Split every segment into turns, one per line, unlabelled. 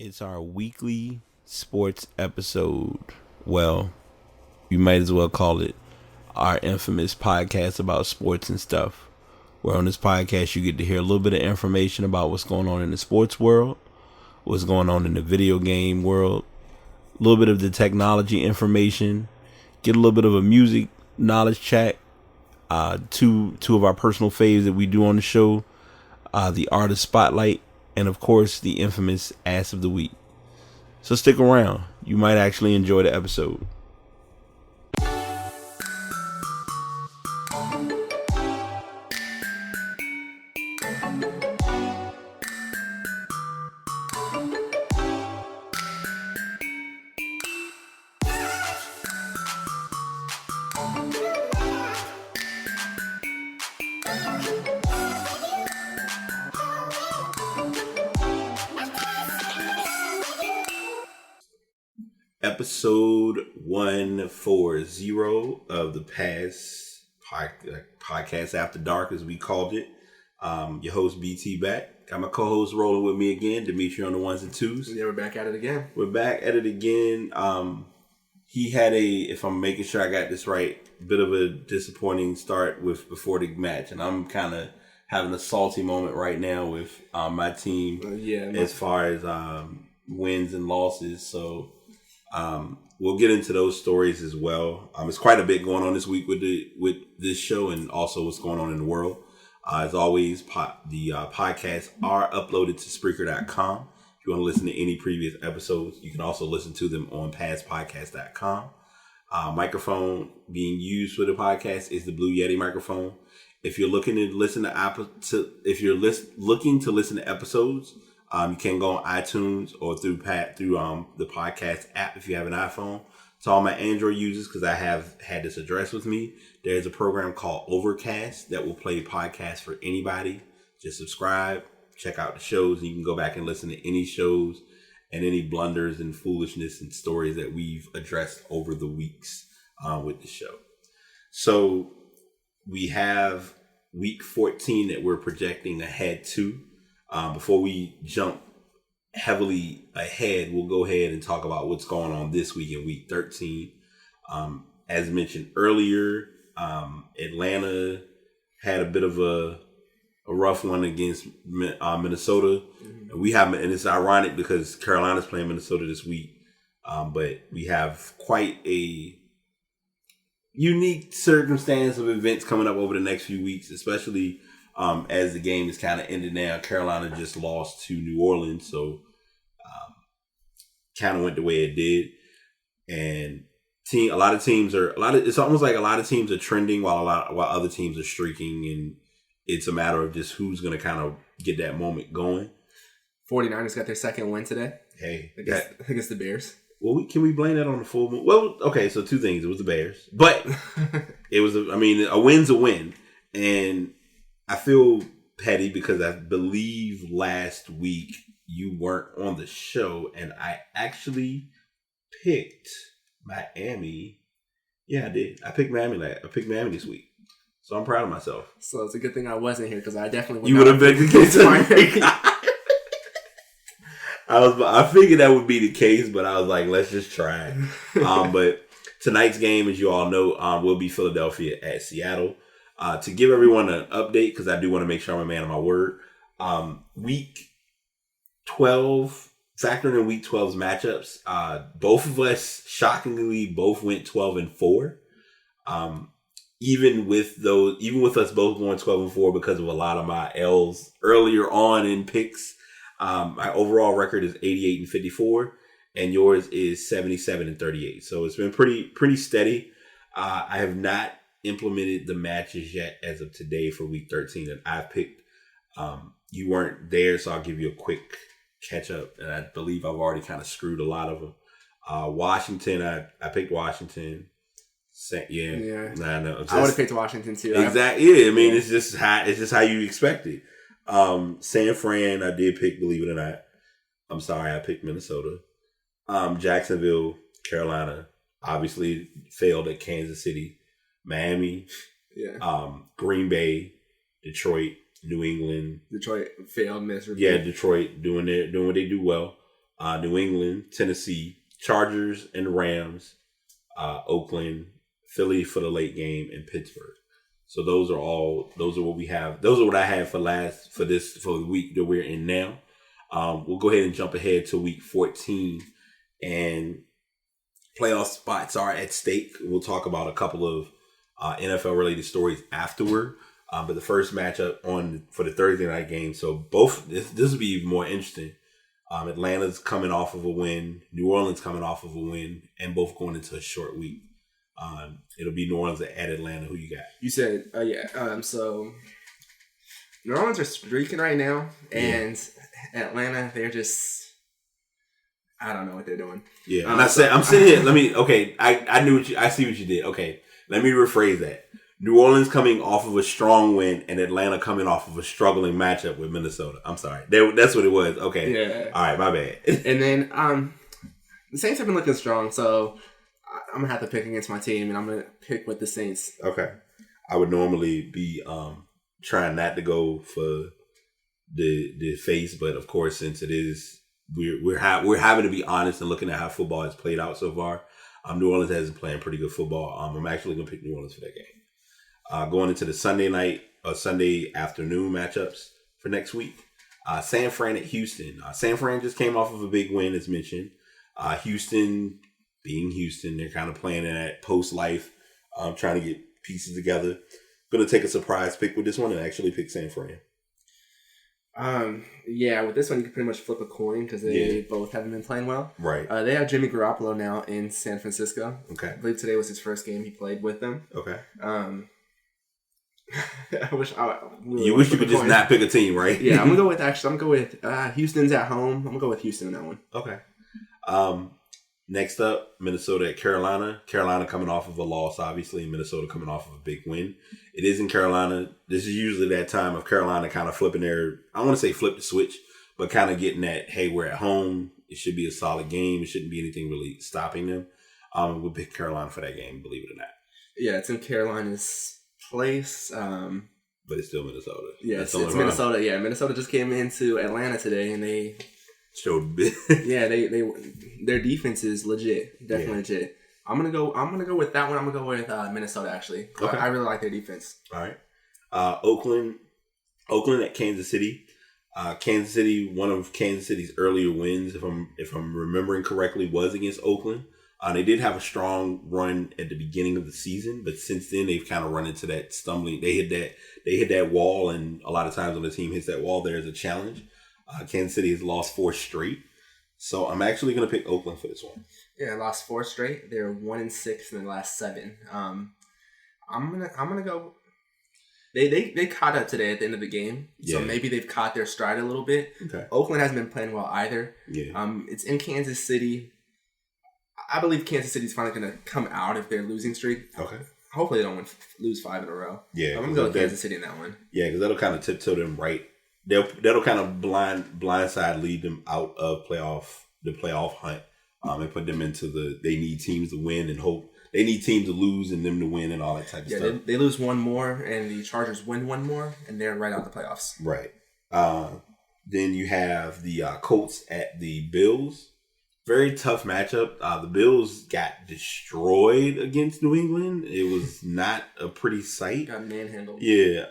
It's our weekly sports episode. Well, you might as well call it our infamous podcast about sports and stuff. Where on this podcast you get to hear a little bit of information about what's going on in the sports world, what's going on in the video game world, a little bit of the technology information, get a little bit of a music knowledge chat, two of our personal faves that we do on the show, the artist spotlight, and of course the infamous ass of the week. So stick around. You might actually enjoy the episode. Episode 140 of the past podcast After Dark, as we called it. Your host BT back. Got my co-host rolling with me again, Dimitri on the ones and twos.
Yeah, we're back at it again.
He had if I'm making sure I got this right, a bit of a disappointing start before the match, and I'm kind of having a salty moment right now with my team as far as wins and losses. So we'll get into those stories as well. It's quite a bit going on this week with this show, and also what's going on in the world. As always, the podcasts are uploaded to Spreaker.com. If you want to listen to any previous episodes, you can also listen to them on pastpodcast.com. Microphone being used for the podcast is the Blue Yeti microphone. If you're looking to listen looking to listen to episodes, you can go on iTunes or through the podcast app if you have an iPhone. To all my Android users, because I have had this address with me, there's a program called Overcast that will play podcasts for anybody. Just subscribe, check out the shows, and you can go back and listen to any shows and any blunders and foolishness and stories that we've addressed over the weeks with the show. So we have week 14 that we're projecting ahead to. Before we jump heavily ahead, we'll go ahead and talk about what's going on this week in week 13. As mentioned earlier, Atlanta had a bit of a rough one against Minnesota. Mm-hmm. And it's ironic because Carolina's playing Minnesota this week. But we have quite a unique circumstance of events coming up over the next few weeks, especially as the game is kind of ended now. Carolina just lost to New Orleans, so kind of went the way it did. And it's almost like a lot of teams are trending while other teams are streaking, and it's a matter of just who's going to kind of get that moment going.
49ers got their second win today.
Hey,
against the Bears.
Well, can we blame that on the full moon? Well, okay, so two things. It was the Bears, but it was a win's a win, and I feel petty because I believe last week you weren't on the show, and I actually picked Miami. Yeah, I did. I picked Miami this week, so I'm proud of myself.
So it's a good thing I wasn't here because I definitely
would have been the case. I figured that would be the case, but I was like, let's just try. But tonight's game, as you all know, will be Philadelphia at Seattle. To give everyone an update, because I do want to make sure I'm a man of my word, week 12, factoring in week 12's matchups, both of us, shockingly, both went 12-4. Even with us both going 12-4 because of a lot of my L's earlier on in picks, my overall record is 88-54, and yours is 77-38. So it's been pretty steady. I have not implemented the matches yet as of today for week 13 that I've picked. You weren't there, so I'll give you a quick catch up, and I believe I've already kind of screwed a lot of them. Washington, I picked Washington.
Yeah.
I know.
I would have picked Washington too.
Exactly. Yeah, I mean, it's just how you expect it. San Fran, I did pick, believe it or not. I'm sorry, I picked Minnesota. Jacksonville, Carolina, obviously failed at Kansas City. Miami, Green Bay, Detroit, New England.
Detroit failed miserably.
Yeah, Detroit doing what they do well. New England, Tennessee, Chargers and Rams, Oakland, Philly for the late game, and Pittsburgh. So those are what we have. Those are what I had for the week that we're in now. We'll go ahead and jump ahead to week 14, and playoff spots are at stake. We'll talk about a couple of NFL related stories afterward. But the first matchup for the Thursday night game. So this will be even more interesting. Atlanta's coming off of a win. New Orleans coming off of a win, and both going into a short week. It'll be New Orleans at Atlanta. Who you got?
You said, so New Orleans are streaking right now, and Atlanta, they're just, I don't know what they're doing.
Yeah, I'm sitting here. I see what you did. Okay, let me rephrase that. New Orleans coming off of a strong win, and Atlanta coming off of a struggling matchup with Minnesota. I'm sorry. That's what it was. Okay.
Yeah.
All right, my bad.
And then the Saints have been looking strong, so I'm going to have to pick against my team, and I'm going to pick with the Saints.
Okay. I would normally be trying not to go for the face, but of course, since it is, we're having to be honest and looking at how football has played out so far. New Orleans has been playing pretty good football. I'm actually going to pick New Orleans for that game. Going into the Sunday afternoon matchups for next week. San Fran at Houston. San Fran just came off of a big win, as mentioned. Houston, being Houston, they're kind of playing in that post-life, trying to get pieces together. Going to take a surprise pick with this one and actually pick San Fran.
Yeah, with this one, you can pretty much flip a coin because they both haven't been playing well.
Right.
They have Jimmy Garoppolo now in San Francisco.
Okay.
I believe today was his first game he played with them.
Okay.
I wish
you could just not pick a team, right?
Yeah, I'm gonna go with Houston's at home. I'm gonna go with Houston in that one.
Okay. Next up, Minnesota at Carolina. Carolina coming off of a loss, obviously, and Minnesota coming off of a big win. It is in Carolina. This is usually that time of Carolina kind of flipping I want to say flip the switch, but kind of getting that, hey, we're at home. It should be a solid game. It shouldn't be anything really stopping them. We'll pick Carolina for that game, believe it or not.
Yeah, it's in Carolina's place.
But it's still Minnesota.
Yeah, it's Minnesota. Yeah, Minnesota just came into Atlanta today, and they
showed a bit.
Yeah, their defense is legit, definitely legit. I'm gonna go with that one. I'm gonna go with Minnesota actually. Okay. I really like their defense.
All right. Oakland at Kansas City. Kansas City, one of Kansas City's earlier wins, if I'm remembering correctly, was against Oakland. They did have a strong run at the beginning of the season, but since then they've kind of run into that stumbling. They hit that wall, and a lot of times when the team hits that wall, there's a challenge. Kansas City has lost 4 straight, so I'm actually going to pick Oakland for this one.
Yeah, lost 4 straight. They're 1-6 in the last 7. I'm gonna go. They caught up today at the end of the game, so maybe they've caught their stride a little bit.
Okay.
Oakland hasn't been playing well either.
Yeah.
It's in Kansas City. I believe Kansas City's finally going to come out of their losing streak.
Okay.
Hopefully they don't lose 5 in a row.
Yeah.
I'm going to go with Kansas City in that one.
Yeah, because that'll kind of tiptoe them right. That'll kind of blindside lead them out of the playoff hunt, and put them into they need teams to win and hope. They need teams to lose and them to win and all that type of stuff. Yeah,
they lose one more and the Chargers win one more and they're right out the playoffs.
Right. Then you have the Colts at the Bills. Very tough matchup. The Bills got destroyed against New England. It was not a pretty sight.
Got manhandled.
Yeah.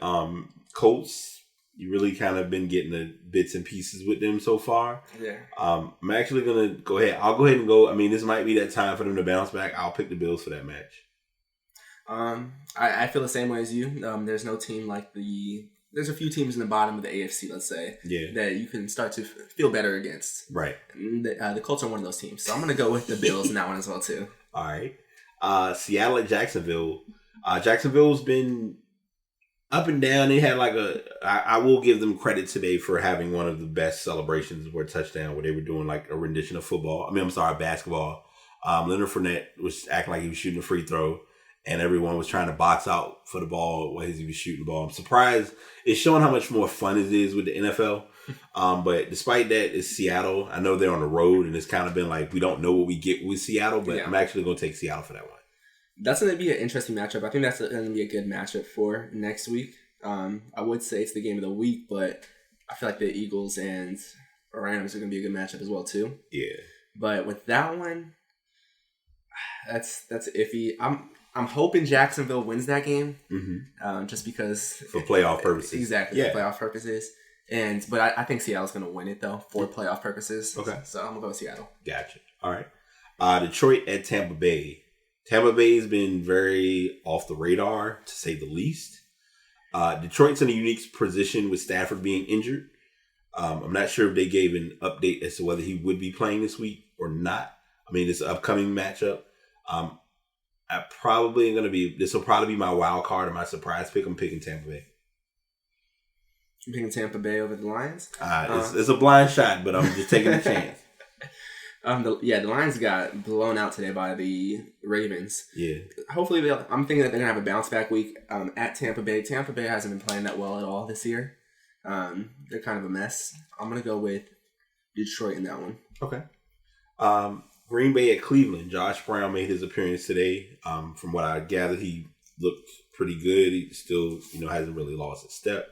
Colts, you really kind of been getting the bits and pieces with them so far.
Yeah.
I'm actually going to go ahead. I'll go ahead and go. I mean, this might be that time for them to bounce back. I'll pick the Bills for that match.
I feel the same way as you. There's no team like there's a few teams in the bottom of the AFC, let's say, that you can start to feel better against.
Right.
The Colts are one of those teams. So I'm going to go with the Bills in that one as well, too.
All right. Seattle at Jacksonville. Jacksonville's been up and down. They had I will give them credit today for having one of the best celebrations for a touchdown where they were doing like a rendition of basketball. Leonard Fournette was acting like he was shooting a free throw. And everyone was trying to box out for the ball while he was shooting the ball. I'm surprised. It's showing how much more fun it is with the NFL. But despite that, it's Seattle. I know they're on the road, and it's kind of been like we don't know what we get with Seattle, but I'm actually going to take Seattle for that one.
That's going to be an interesting matchup. I think that's going to be a good matchup for next week. I would say it's the game of the week, but I feel like the Eagles Rams are going to be a good matchup as well too.
Yeah.
But with that one, that's iffy. I'm hoping Jacksonville wins that game, just because
for playoff purposes.
Exactly, for playoff purposes. But I think Seattle's going to win it though for playoff purposes.
Okay,
so I'm gonna go with Seattle.
Gotcha. All right, Detroit at Tampa Bay. Tampa Bay's been very off the radar, to say the least. Detroit's in a unique position with Stafford being injured. I'm not sure if they gave an update as to whether he would be playing this week or not. I mean, this upcoming matchup. This will probably be my wild card and my surprise pick. I'm picking Tampa Bay.
You picking Tampa Bay over the Lions?
It's a blind shot, but I'm just taking a chance.
The Lions got blown out today by the Ravens.
Yeah.
Hopefully, I'm thinking that they're going to have a bounce back week at Tampa Bay. Tampa Bay hasn't been playing that well at all this year. They're kind of a mess. I'm going to go with Detroit in that one.
Okay. Green Bay at Cleveland. Josh Brown made his appearance today. From what I gathered, he looked pretty good. He still, hasn't really lost a step.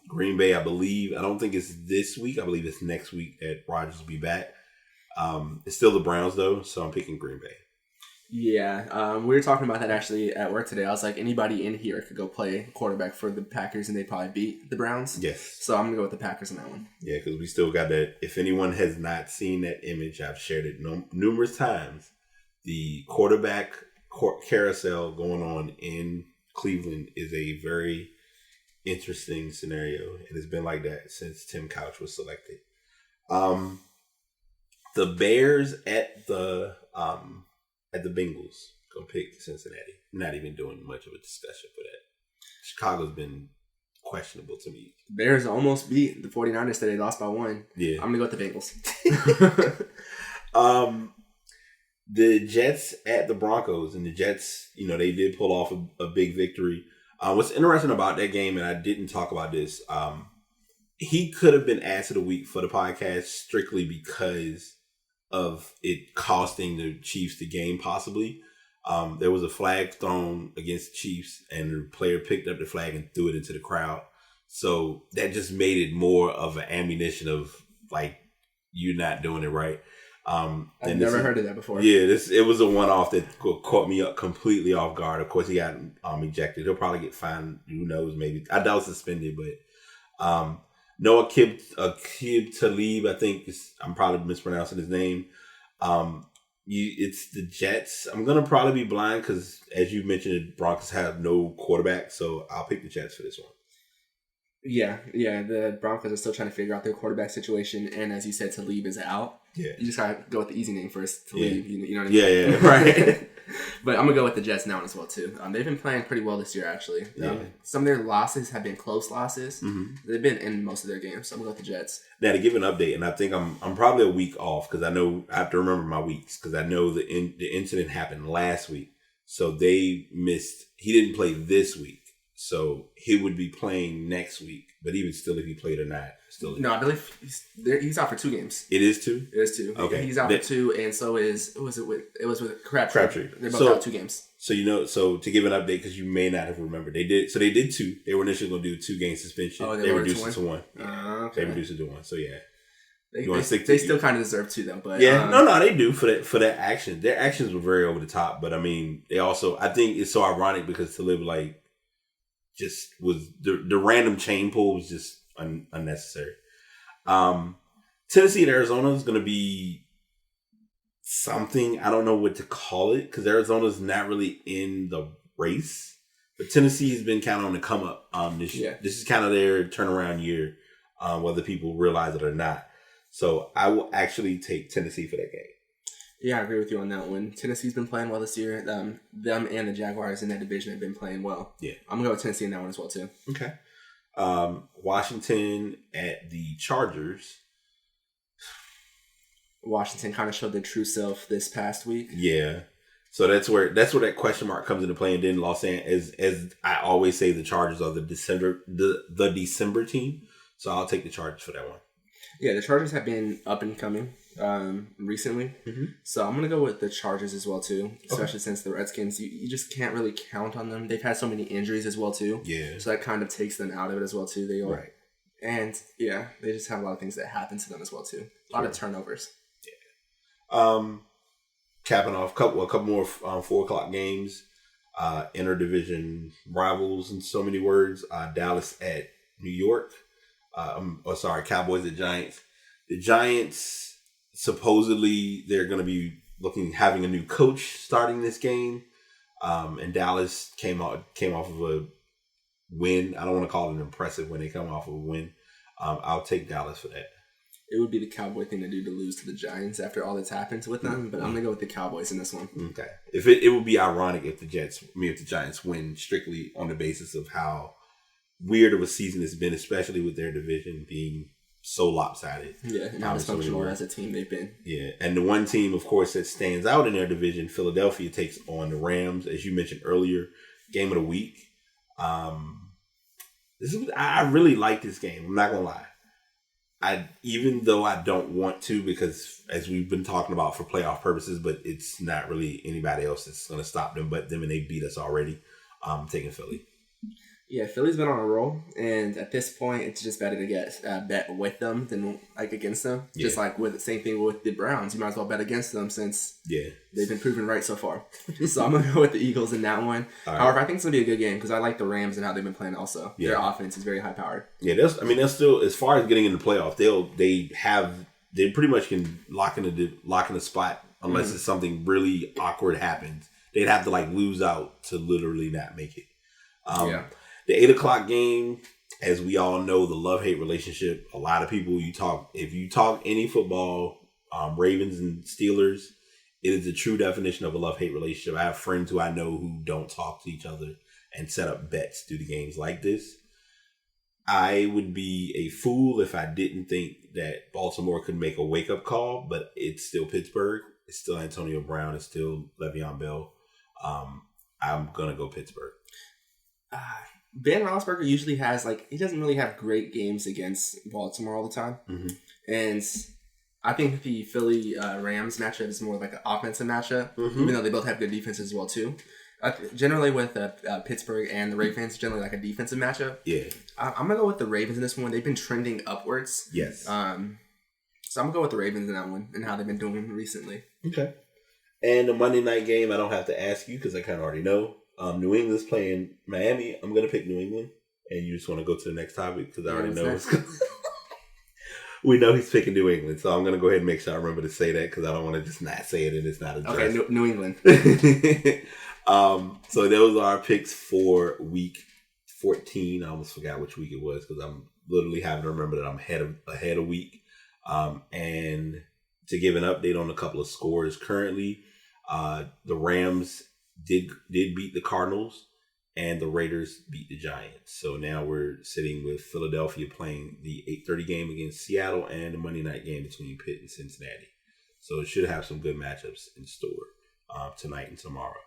Green Bay, I don't think it's this week. I believe it's next week that Rodgers will be back. It's still the Browns though, so I'm picking Green Bay.
Yeah, we were talking about that actually at work today. I was like, anybody in here could go play quarterback for the Packers and they'd probably beat the Browns.
Yes.
So I'm going to go with the Packers in that one.
Yeah, because we still got that. If anyone has not seen that image, I've shared it numerous times. The quarterback carousel going on in Cleveland is a very interesting scenario. And it's been like that since Tim Couch was selected. The Bears at the Bengals gonna pick Cincinnati. Not even doing much of a discussion for that. Chicago's been questionable to me.
Bears almost beat the 49ers today. Lost by 1.
Yeah.
I'm gonna go with the
Bengals. The Jets at the Broncos, and the Jets, they did pull off a big victory. What's interesting about that game, and I didn't talk about this, he could have been asked of the week for the podcast strictly because of it costing the Chiefs the game, possibly. There was a flag thrown against the Chiefs, and the player picked up the flag and threw it into the crowd. So that just made it more of an ammunition of, like, you're not doing it right.
I've never heard of that before.
Yeah, it was a one-off that caught me up completely off guard. Of course, he got ejected. He'll probably get fined. Who knows? Maybe. I doubt suspended, but Noah Akib Talib, I think I'm probably mispronouncing his name. It's the Jets. I'm gonna probably be blind because, as you mentioned, the Broncos have no quarterback, so I'll pick the Jets for this one.
Yeah. The Broncos are still trying to figure out their quarterback situation, and as you said, Talib is out.
Yeah,
you just gotta go with the easy name first. Talib,
yeah.
You know what I mean?
Yeah, right.
But I'm gonna go with the Jets now as well too. They've been playing pretty well this year, actually. Some of their losses have been close losses. Mm-hmm. They've been in most of their games, so I'm gonna go with the Jets. Now,
to give an update, and I think I'm probably a week off because I know I have to remember my weeks because I know the incident happened last week, so they missed. He didn't play this week, so he would be playing next week. But even still, if he played or not, still
no. I believe he's out for 2 games.
It is 2.
It is 2.
Okay,
he's out for 2, and so it was with Crabtree. They're both out 2 games.
So to give an update, because you may not have remembered, they did 2. They were initially going to do a 2-game suspension.
Oh,
they reduced it to 1.
Yeah. Okay.
They reduced it to 1. So yeah,
they still kind of deserve 2 though. But
yeah, they do for that action. Their actions were very over the top, but I mean, they also, I think it's so ironic because Talib just was the random chain pull was just unnecessary. Tennessee and Arizona is going to be something. I don't know what to call it because Arizona's not really in the race, but Tennessee has been kind of on the come up. This is kind of their turnaround year, whether people realize it or not. So I will actually take Tennessee for that game.
Yeah, I agree with you on that one. Tennessee's been playing well this year. Them and the Jaguars in that division have been playing well.
Yeah,
I'm gonna go with Tennessee in that one as well too.
Okay. Washington at the Chargers.
Washington kind of showed their true self this past week.
Yeah. So that's where that question mark comes into play. And then Los Angeles, as I always say, the Chargers are the December team. So I'll take the Chargers for that one.
Yeah, the Chargers have been up and coming recently. Mm-hmm. So I'm going to go with the Chargers as well, too. Especially since the Redskins, you just can't really count on them. They've had so many injuries as well, too.
Yeah.
So that kind of takes them out of it as well, too. They are.
Right.
And yeah, they just have a lot of things that happen to them as well too. A lot of turnovers.
Yeah. Capping off a couple more 4:00 games. Interdivision rivals in so many words. Dallas at New York. Cowboys at Giants. The Giants, supposedly they're going to be having a new coach starting this game. And Dallas came off of a win. I don't want to call it an impressive when they come off of a win. I'll take Dallas for that.
It would be the Cowboy thing to do to lose to the Giants after all that's happened with them, but I'm gonna go with the Cowboys in this one.
Okay. If it would be ironic if the Giants win strictly on the basis of how weird of a season it's been, especially with their division being so lopsided.
Yeah, and how dysfunctional as a team they've been.
Yeah, and the one team, of course, that stands out in their division, Philadelphia, takes on the Rams, as you mentioned earlier, game of the week. I really like this game. I'm not gonna lie. Even though I don't want to, because as we've been talking about for playoff purposes, but it's not really anybody else that's going to stop them but them, and they beat us already. Taking Philly.
Yeah, Philly's been on a roll, and at this point, it's just better to get bet with them than like against them. Yeah. Just like with the same thing with the Browns, you might as well bet against them since they've been proven right so far. So I'm gonna go with the Eagles in that one. Right. However, I think it's gonna be a good game because I like the Rams and how they've been playing. Also, their offense is very high powered.
Yeah, they're still, as far as getting in the playoff, they pretty much can lock in the spot unless it's something really awkward happens. They'd have to lose out to literally not make it. The 8:00 game, as we all know, the love-hate relationship. A lot of people if you talk any football, Ravens and Steelers, it is the true definition of a love-hate relationship. I have friends who I know who don't talk to each other and set up bets due to games like this. I would be a fool if I didn't think that Baltimore could make a wake-up call, but it's still Pittsburgh. It's still Antonio Brown. It's still Le'Veon Bell. I'm going to go Pittsburgh.
Ben Roethlisberger usually has he doesn't really have great games against Baltimore all the time, and I think the Philly Rams matchup is more like an offensive matchup, even though they both have good defenses as well too. Generally with Pittsburgh and the Ravens, generally like a defensive matchup. Yeah, I'm gonna go with the Ravens in this one. They've been trending upwards. Yes. So I'm gonna go with the Ravens in that one and how they've been doing recently.
Okay. And the Monday night game, I don't have to ask you because I kind of already know. New England's playing Miami. I'm going to pick New England. And you just want to go to the next topic because I already know. We know he's picking New England. So I'm going to go ahead and make sure I remember to say that because I don't want to just not say it and it's not addressed.
Okay, New England.
So those are our picks for week 14. I almost forgot which week it was because I'm literally having to remember that I'm ahead a week. And to give an update on a couple of scores currently, the Rams did beat the Cardinals and the Raiders beat the Giants. So now we're sitting with Philadelphia playing the 8:30 game against Seattle and the Monday night game between Pitt and Cincinnati. So it should have some good matchups in store tonight and tomorrow.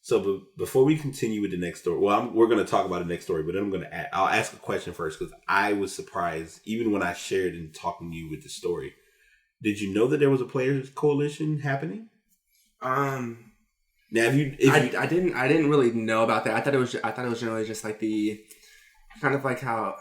So before we continue with the next story, we're going to talk about the next story, but then I'll ask a question first because I was surprised even when I shared and talking to you with the story. Did you know that there was a players coalition happening? Now,
I didn't really know about that. I thought it was generally just like the kind of like how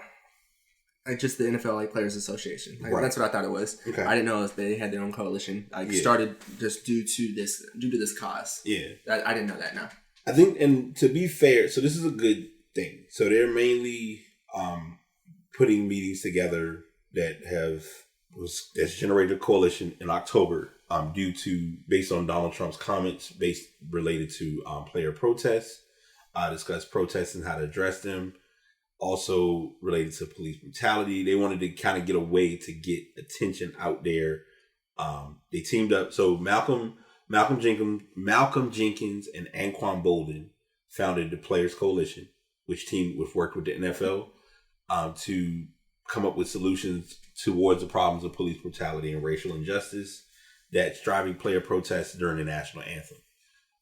just the NFL Players Association. Right. That's what I thought it was. Okay. I didn't know they had their own coalition. Started just due to this cause. Yeah, I didn't know that. No,
I think, and to be fair, so this is a good thing. So they're mainly putting meetings together that's generated a coalition in October. Based on Donald Trump's comments related to player protests, discuss protests and how to address them. Also related to police brutality. They wanted to kind of get a way to get attention out there. They teamed up. So Malcolm Jenkins and Anquan Bolden founded the Players Coalition, which worked with the NFL to come up with solutions towards the problems of police brutality and racial injustice that's driving player protests during the national anthem.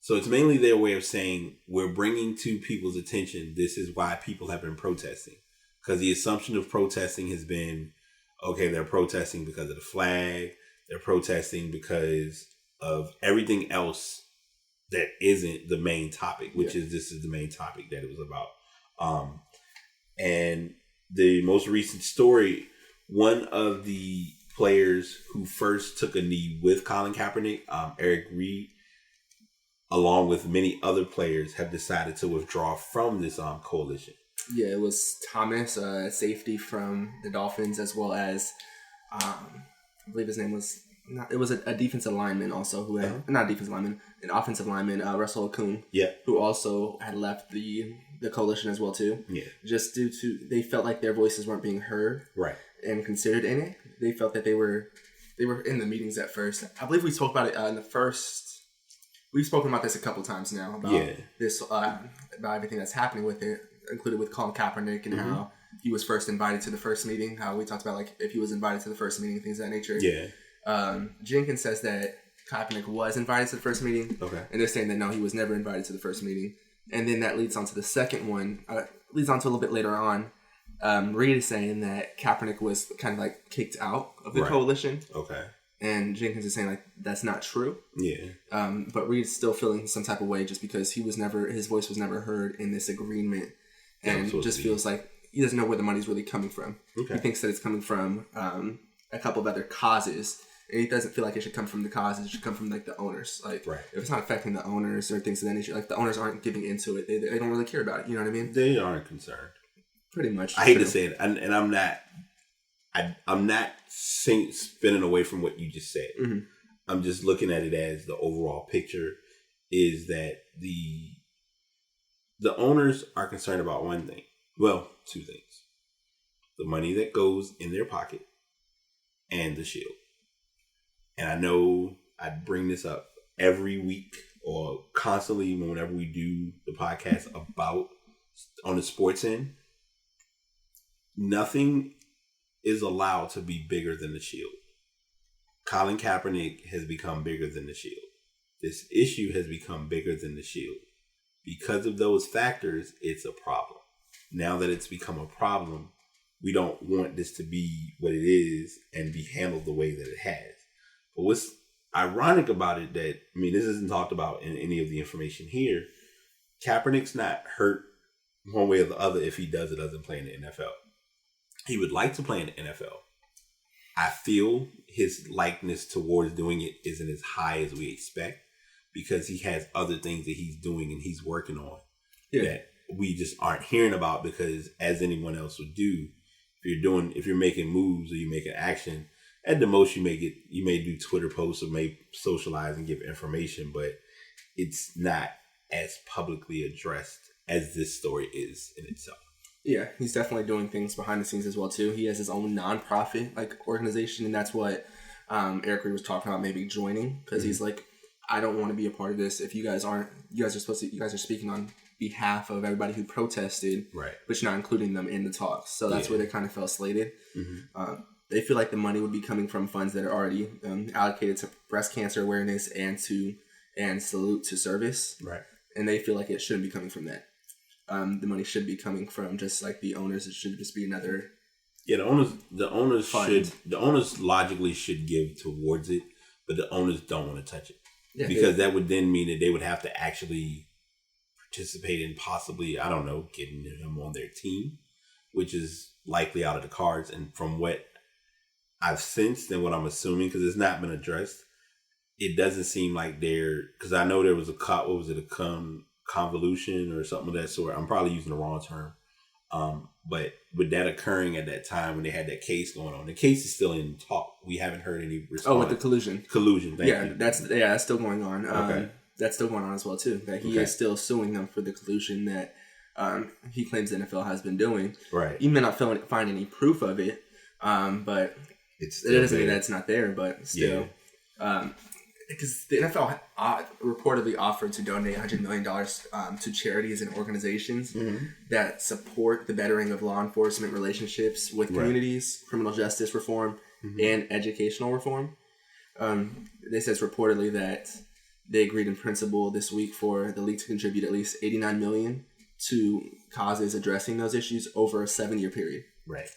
So it's mainly their way of saying, we're bringing to people's attention, this is why people have been protesting. Because the assumption of protesting has been, okay, they're protesting because of the flag. They're protesting because of everything else that isn't the main topic, this is the main topic that it was about. And the most recent story, one of the players who first took a knee with Colin Kaepernick, Eric Reed, along with many other players, have decided to withdraw from this coalition.
Yeah, it was Thomas, safety from the Dolphins, as well as I believe his name was. It was a defensive lineman also who had not a defensive lineman, an offensive lineman, Russell Okung, who also had left the coalition as well too. Yeah, just due to they felt like their voices weren't being heard, right, and considered in it. They felt that they were in the meetings at first. I believe we spoke about it in the first. We've spoken about this a couple times now about this about everything that's happening with it, included with Colin Kaepernick and how he was first invited to the first meeting. How we talked about like if he was invited to the first meeting, things of that nature. Yeah. Jenkins says that Kaepernick was invited to the first meeting, and they're saying that no, he was never invited to the first meeting. And then that leads on to the second one, leads on to a little bit later on. Reed is saying that Kaepernick was kind of like kicked out of the coalition. Okay. And Jenkins is saying like that's not true. Yeah. But Reed's still feeling some type of way just because his voice was never heard in this agreement, and just feels like he doesn't know where the money's really coming from. Okay. He thinks that it's coming from a couple of other causes. And he doesn't feel like it should come from the causes. It should come from like the owners. Like if it's not affecting the owners or things of that nature, like the owners aren't giving into it. They don't really care about it. You know what I mean?
They aren't concerned.
Pretty much.
I hate to say it, and I'm not. I'm not spinning away from what you just said. Mm-hmm. I'm just looking at it as the overall picture is that the owners are concerned about one thing. Well, two things: the money that goes in their pocket and the shield. And I know I bring this up every week or constantly whenever we do the podcast about on the sports end. Nothing is allowed to be bigger than the shield. Colin Kaepernick has become bigger than the shield. This issue has become bigger than the shield. Because of those factors, it's a problem. Now that it's become a problem, we don't want this to be what it is and be handled the way that it has. But what's ironic about it that, I mean, this isn't talked about in any of the information here. Kaepernick's not hurt one way or the other if he does or doesn't play in the NFL. He would like to play in the NFL. I feel his likeness towards doing it isn't as high as we expect because he has other things that he's doing and he's working on that we just aren't hearing about because as anyone else would do, if you're making moves or you make an action, at the most you may do Twitter posts or may socialize and give information, but it's not as publicly addressed as this story is in itself.
Yeah, he's definitely doing things behind the scenes as well too. He has his own nonprofit organization, and that's what Eric Reed was talking about maybe joining because he's like, I don't want to be a part of this. If you guys are speaking on behalf of everybody who protested, right? But you're not including them in the talks. So that's where they kind of felt slated. Mm-hmm. They feel like the money would be coming from funds that are already allocated to breast cancer awareness and salute to service, right? And they feel like it shouldn't be coming from that. The money should be coming from just like the owners. It should just be another.
Yeah, the owners logically should give towards it, but the owners don't want to touch it because that would then mean that they would have to actually participate in possibly, I don't know, getting him on their team, which is likely out of the cards. And from what I've sensed and what I'm assuming, because it's not been addressed, it doesn't seem like because I know there was a convolution or something of that sort. I'm probably using the wrong term. But with that occurring at that time when they had that case going on, the case is still in talk. We haven't heard any response.
Oh, with the collusion.
Thank you.
That's still going on. Okay. That's still going on as well too. That he is still suing them for the collusion that he claims the NFL has been doing. Right. You may not find any proof of it, but it doesn't mean that it's not there. But still, because the NFL reportedly offered to donate $100 million to charities and organizations that support the bettering of law enforcement relationships with communities, criminal justice reform, and educational reform. They says reportedly that they agreed in principle this week for the league to contribute at least $89 million to causes addressing those issues over a 7-year period. Right.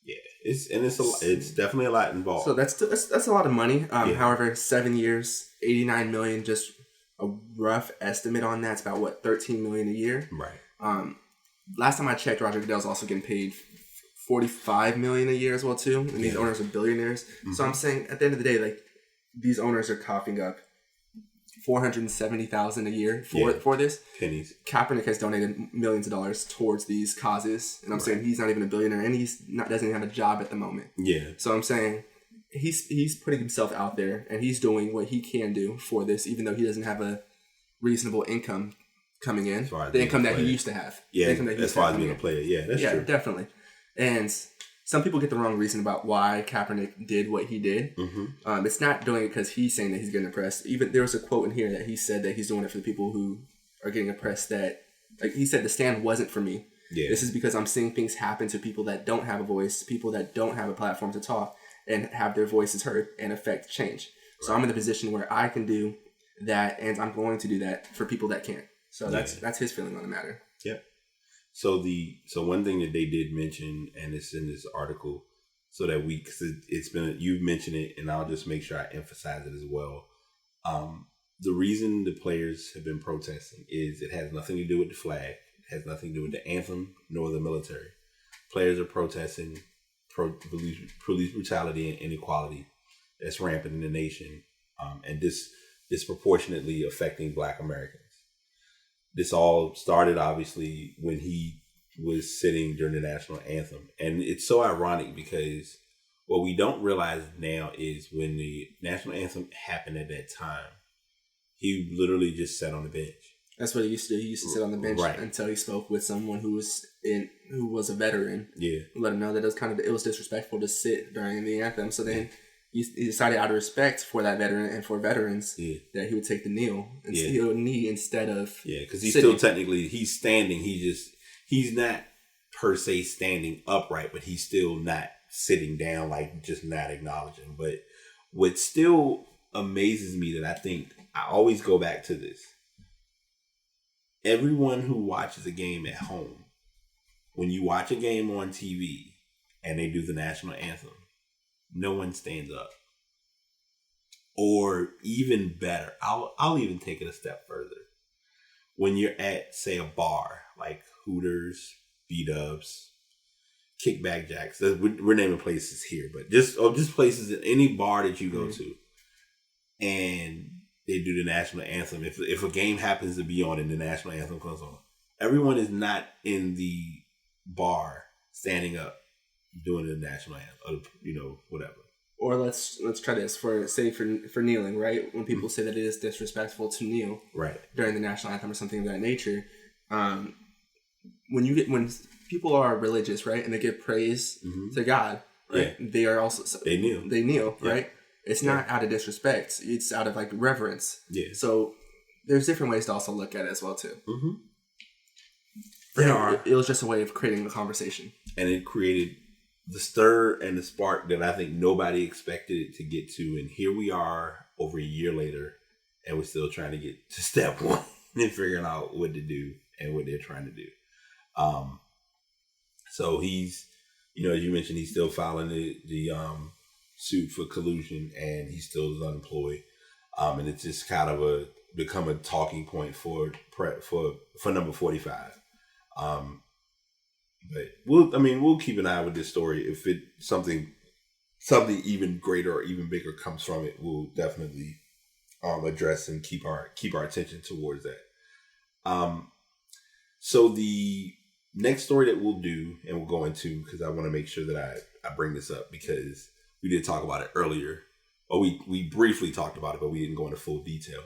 Yeah, it's definitely a lot involved.
So that's a lot of money. However, 7 years, $89 million, just a rough estimate on that's about $13 million a year. Right. Last time I checked, Roger Goodell's also getting paid $45 million a year as well too, and these owners are billionaires. Mm-hmm. So I'm saying at the end of the day, like these owners are coughing up $470,000 a year for this.
Pennies.
Kaepernick has donated millions of dollars towards these causes, and I'm saying he's not even a billionaire, and doesn't even have a job at the moment.
Yeah.
So I'm saying he's putting himself out there, and he's doing what he can do for this, even though he doesn't have a reasonable income coming in, the income that he used to have.
Yeah, as far as being a player. Yeah, that's true. Yeah,
definitely. And some people get the wrong reason about why Kaepernick did what he did. Mm-hmm. It's not doing it because he's saying that he's getting oppressed. Even there was a quote in here that he said that he's doing it for the people who are getting oppressed. That, like he said, the stand wasn't for me. Yeah. This is because I'm seeing things happen to people that don't have a voice, people that don't have a platform to talk and have their voices heard and affect change. Right. So I'm in a position where I can do that, and I'm going to do that for people that can't. So that's his feeling on the matter.
Yep. So one thing that they did mention, and it's in this article, so that because it's been, you've mentioned it, and I'll just make sure I emphasize it as well. The reason the players have been protesting is it has nothing to do with the flag, it has nothing to do with the anthem, nor the military. Players are protesting police brutality and inequality that's rampant in the nation, and disproportionately affecting Black Americans. This all started, obviously, when he was sitting during the national anthem. And it's so ironic because what we don't realize now is when the national anthem happened at that time, he literally just sat on the bench.
That's what he used to do. He used to sit on the bench until he spoke with someone who was a veteran. Yeah. Let him know that it was disrespectful to sit during the anthem. So then he decided, out of respect for that veteran and for veterans, that he would take the knee instead of
because he's sitting. Still technically he's standing. He's not per se standing upright, but he's still not sitting down, like just not acknowledging. But what still amazes me that I always go back to this: everyone who watches a game at home, when you watch a game on TV and they do the national anthem, no one stands up. Or even better, I'll even take it a step further. When you're at, say, a bar like Hooters, B-Dubs, Kickback Jacks, we're naming places here, but just places in any bar that you go to, and they do the national anthem. If a game happens to be on and the national anthem comes on, everyone is not in the bar standing up doing the national anthem, or whatever.
Or let's try this for kneeling, right? When people say that it is disrespectful to kneel, during the national anthem or something of that nature, when people are religious, right, and they give praise to God, right, they are also they kneel, right? It's not out of disrespect; it's out of like reverence. Yeah. So there's different ways to also look at it as well too. Mm-hmm. It was just a way of creating a conversation,
and it created the stir and the spark that I think nobody expected it to get to. And here we are over a year later, and we're still trying to get to step one and figuring out what to do and what they're trying to do. So he's, as you mentioned, he's still filing the suit for collusion, and he still is unemployed. And it's just kind of become a talking point for number 45. But we'll keep an eye with this story. If something even greater or even bigger comes from it, we'll definitely address and keep our attention towards that. So the next story that we'll do, and we'll go into, because I want to make sure that I bring this up, because we did talk about it earlier, or we briefly talked about it, but we didn't go into full detail.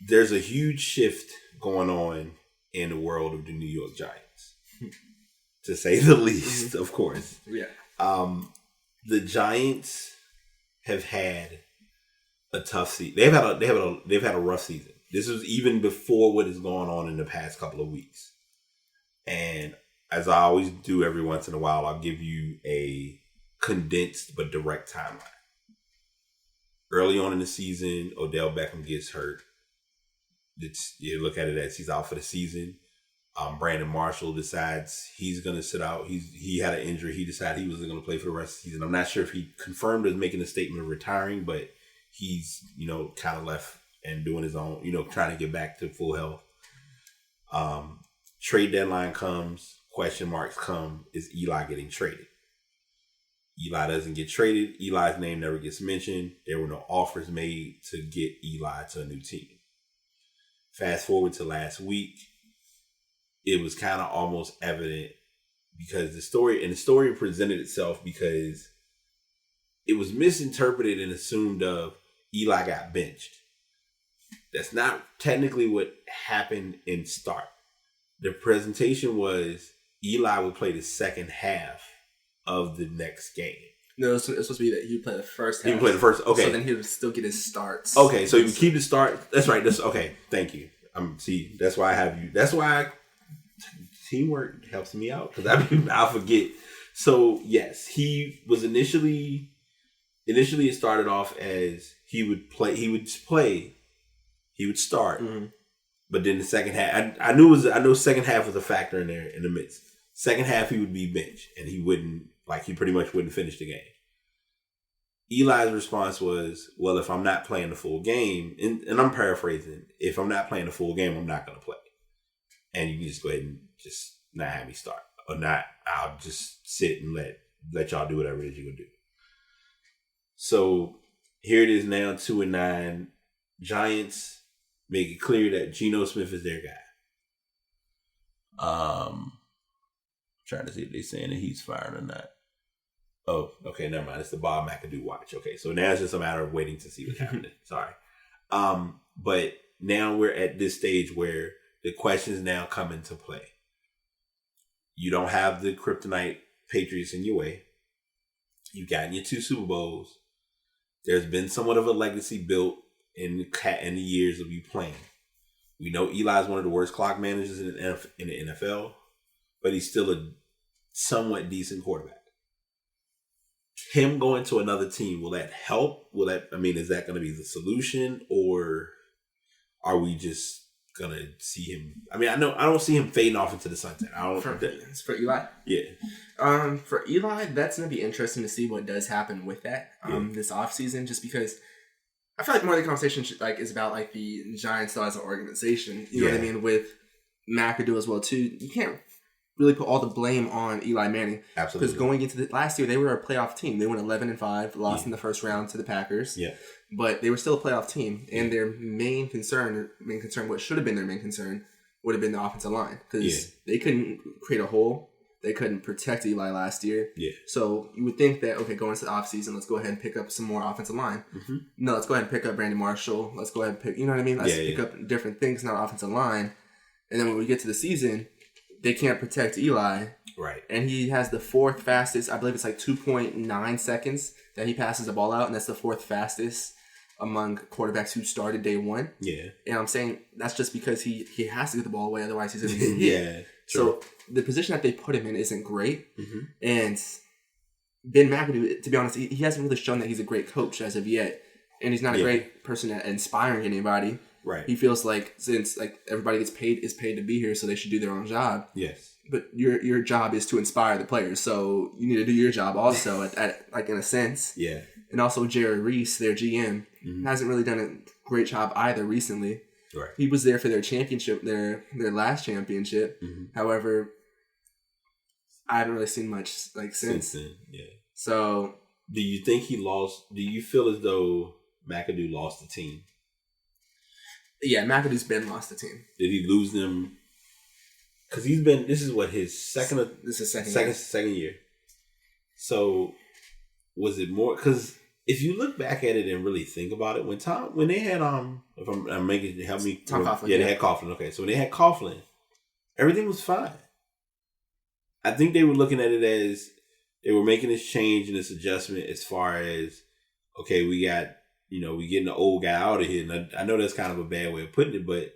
There's a huge shift going on in the world of the New York Giants. To say the least, of course. Yeah. The Giants have had a tough season. They've had a rough season. This was even before what is going on in the past couple of weeks. And as I always do every once in a while, I'll give you a condensed but direct timeline. Early on in the season, Odell Beckham gets hurt. You look at it as he's out for the season. Brandon Marshall decides he's going to sit out. He had an injury. He decided he wasn't going to play for the rest of the season. I'm not sure if he confirmed as making a statement of retiring, but he's, kind of left and doing his own, trying to get back to full health. Trade deadline comes. question marks come is Eli getting traded. Eli doesn't get traded. Eli's name never gets mentioned. There were no offers made to get Eli to a new team. Fast forward to last week, it was kind of almost evident because the story presented itself because it was misinterpreted and assumed of Eli got benched. That's not technically what happened in start. The presentation was Eli would play the second half of the next game.
No, it's supposed to be that he would play the first half.
He would play the first. Okay,
so then he would still get his starts.
Okay, so you would keep the start. That's right. That's okay. Thank you. See, that's why I have you. That's why teamwork helps me out because I'll forget. So yes, he was initially it started off as he would start, mm-hmm. But then the second half, I know second half was a factor in there in the midst. Second half he would be benched and he pretty much wouldn't finish the game. Eli's response was, well, if I'm not playing the full game, and I'm paraphrasing, if I'm not playing the full game, I'm not going to play. And you can just go ahead and just not have me start. Or not, I'll just sit and let y'all do whatever it is you're going to do. So here it is now, 2-9. Giants make it clear that Geno Smith is their guy. Trying to see if they're saying that he's fired or not. Oh, okay, never mind. It's the Bob McAdoo watch. Okay, so now it's just a matter of waiting to see what's happening. Sorry. But now we're at this stage where the questions now come into play. You don't have the kryptonite Patriots in your way. You've gotten your 2 Super Bowls. There's been somewhat of a legacy built in the years of you playing. We know Eli's one of the worst clock managers in the NFL, but he's still a somewhat decent quarterback. Him going to another team, will that help? Is that going to be the solution, or are we just going to see him? I don't see him fading off into the sunset.
For Eli?
Yeah.
For Eli, that's going to be interesting to see what does happen with that this offseason, just because I feel like more of the conversation is about the Giants as an organization. You know what I mean? With McAdoo as well too. You can't really put all the blame on Eli Manning.
Absolutely.
Because going into last year, they were a playoff team. They went 11-5, lost in the first round to the Packers.
Yeah.
But they were still a playoff team, and their main concern, what should have been their main concern, would have been the offensive line because they couldn't create a hole. They couldn't protect Eli last year.
Yeah.
So you would think that, okay, going into the offseason, let's go ahead and pick up some more offensive line. Mm-hmm. No, let's go ahead and pick up Brandon Marshall. Let's go ahead and pick, you know what I mean? Let's pick up different things, not offensive line. And then when we get to the season, they can't protect Eli.
Right.
And he has the 4th fastest, I believe it's 2.9 seconds that he passes the ball out, and that's the 4th fastest among quarterbacks who started day one.
Yeah.
And I'm saying that's just because he has to get the ball away, otherwise he's going to get hit.
Yeah. True.
So the position that they put him in isn't great.
Mm-hmm.
And Ben McAdoo, to be honest, he hasn't really shown that he's a great coach as of yet. And he's not a great person at inspiring anybody.
Right.
He feels like since everybody is paid to be here, so they should do their own job.
Yes.
But your job is to inspire the players, so you need to do your job also at in a sense.
Yeah.
And also Jerry Reese, their GM, hasn't really done a great job either recently.
Right.
He was there for their championship, their last championship. Mm-hmm. However, I haven't really seen much since
then. Yeah.
So,
do you think he lost? Do you feel as though McAdoo lost the team?
Yeah, McAdoo's lost the team.
Did he lose them? Because he's been. This is what his second.
This is
second year. So, was it more? Because if you look back at it and really think about it, when they had if I'm making help me,
Tom Coughlin.
Yeah, they had Coughlin. Okay, so when they had Coughlin, everything was fine. I think they were looking at it as they were making this change and this adjustment as far as, okay, we getting the old guy out of here. And I know that's kind of a bad way of putting it, but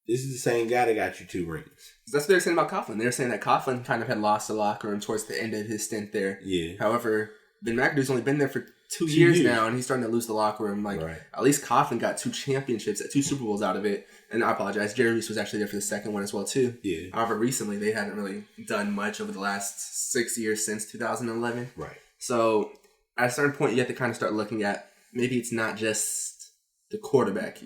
this is the same guy that got you 2 rings.
That's what they were saying about Coughlin. They were saying that Coughlin kind of had lost the locker room towards the end of his stint there.
Yeah.
However, Ben McAdoo's only been there for 2 years now, and he's starting to lose the locker room. At least Coughlin got 2 championships, 2 Super Bowls out of it. And I apologize, Jerry Reese was actually there for the second one as well, too.
Yeah.
However, recently, they hadn't really done much over the last 6 years since 2011.
Right.
So, at a certain point, you have to kind of start looking at, maybe it's not just the quarterback.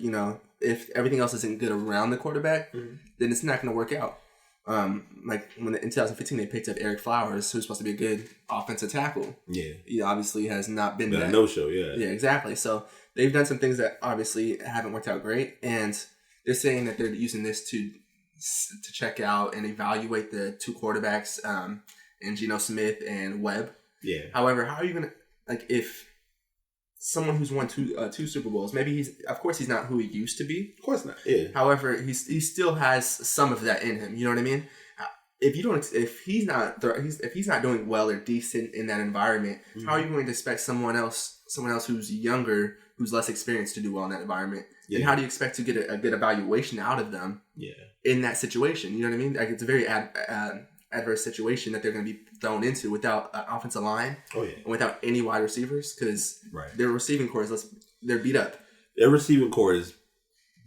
If everything else isn't good around the quarterback, then it's not going to work out. Like when in 2015 they picked up Eric Flowers, who's supposed to be a good offensive tackle.
Yeah.
He obviously has not been
a
that.
no-show, yeah.
Yeah, exactly. So they've done some things that obviously haven't worked out great, and they're saying that they're using this to check out and evaluate the two quarterbacks, and Geno Smith and Webb.
Yeah.
However, how are you gonna, like, if someone who's won two Super Bowls, maybe he's not who he used to be.
Of course not. Yeah.
However, he still has some of that in him. You know what I mean? If he's not doing well or decent in that environment, how are you going to expect someone else who's younger, who's less experienced, to do well in that environment? Yeah. And how do you expect to get a good evaluation out of them? Yeah. In that situation, you know what I mean? Like, it's a very adverse situation that they're going to be thrown into without an offensive line. Oh yeah. And without any wide receivers, because their receiving core they're beat up.
Their receiving core is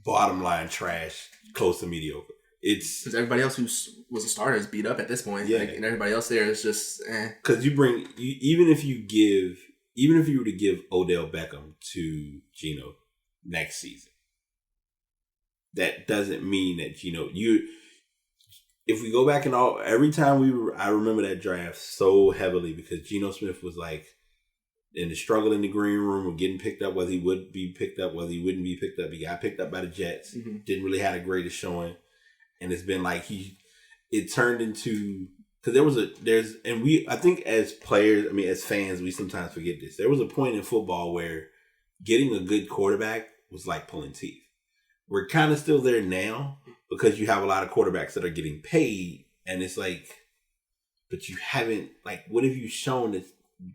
bottom line trash, close to mediocre. It's
because everybody else who was a starter is beat up at this point. Yeah. Like, and everybody else there is just
because even if you were to give Odell Beckham to Geno next season, that doesn't mean that if we go back and every time I remember that draft so heavily because Geno Smith was like in the struggle in the green room of getting picked up, whether he would be picked up, whether he wouldn't be picked up. He got picked up by the Jets. Mm-hmm. Didn't really have the greatest showing. And it's been like it turned into, because I think as players, as fans, we sometimes forget this. There was a point in football where getting a good quarterback was like pulling teeth. We're kind of still there now because you have a lot of quarterbacks that are getting paid, and it's like, but you haven't, like, what have you shown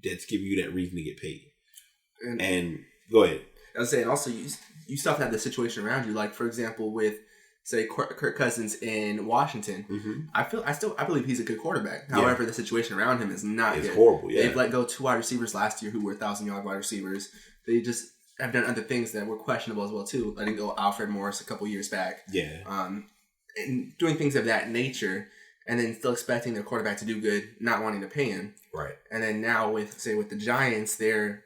that's giving you that reason to get paid? And go ahead.
I was saying also you still have to have the situation around you. Like, for example, with say Kirk Cousins in Washington, mm-hmm. I believe he's a good quarterback. However, the situation around him is not good. It's horrible. Yeah, they've let go 2 wide receivers last year who were 1,000-yard wide receivers. They just have done other things that were questionable as well too. Letting go Alfred Morris a couple years back. Yeah. And doing things of that nature, and then still expecting their quarterback to do good, not wanting to pay him. Right. And then now with the Giants, they've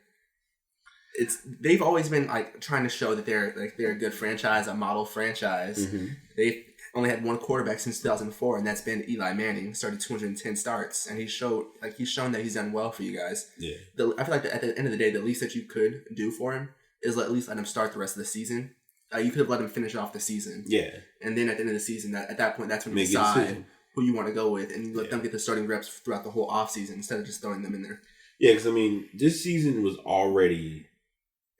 always been like trying to show that they're a good franchise, a model franchise. Mm-hmm. They've only had one quarterback since 2004, and that's been Eli Manning. Started 210 starts, and he's shown that he's done well for you guys. Yeah. I feel like at the end of the day, the least that you could do for him is at least let him start the rest of the season. You could have let him finish off the season. Yeah. And then at the end of the season, at that point, that's when you decide who you want to go with, and you let them get the starting reps throughout the whole offseason instead of just throwing them in there.
Yeah, because this season was already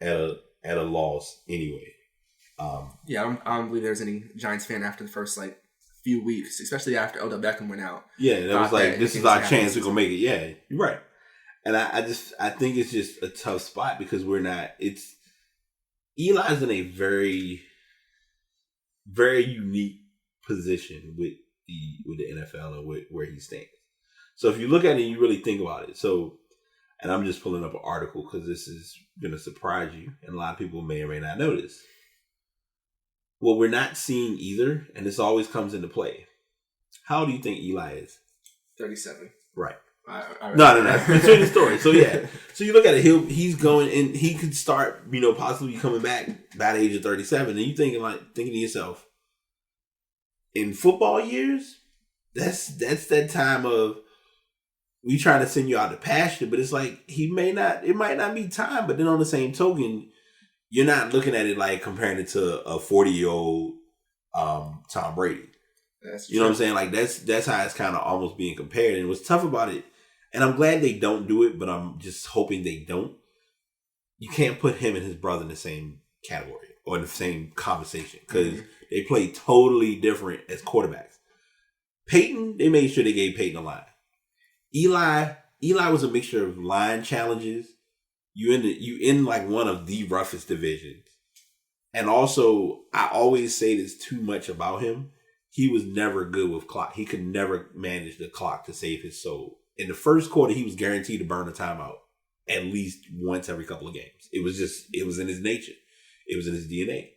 at a loss anyway.
Yeah, I don't believe there's any Giants fan after the first few weeks, especially after Odell Beckham went out.
Yeah, that was like, this is our chance to go make it. Yeah, you're right. And I think it's just a tough spot because Eli's in a very, very unique position with the NFL and where he stands. So if you look at it and you really think about it, and I'm just pulling up an article because this is going to surprise you, and a lot of people may or may not know this. What we're not seeing either, and this always comes into play. How old do you think Eli is?
37.
Right. No. It's in the story. So yeah. So you look at it. He's going, and he could start, possibly coming back by the age of 37. And you thinking to yourself, in football years, that's that time of we trying to send you out to pasture, but it's like it might not be time. But then on the same token, you're not looking at it like comparing it to a 40-year-old Tom Brady. That's know what I'm saying? Like that's how it's kind of almost being compared. And what's tough about it, and I'm glad they don't do it, but I'm just hoping they don't. You can't put him and his brother in the same category or in the same conversation because they play totally different as quarterbacks. Peyton, they made sure they gave Peyton a line. Eli was a mixture of line challenges. You in like one of the roughest divisions. And also, I always say this too much about him. He was never good with clock. He could never manage the clock to save his soul. In the first quarter, he was guaranteed to burn a timeout at least once every couple of games. It was in his nature. It was in his DNA.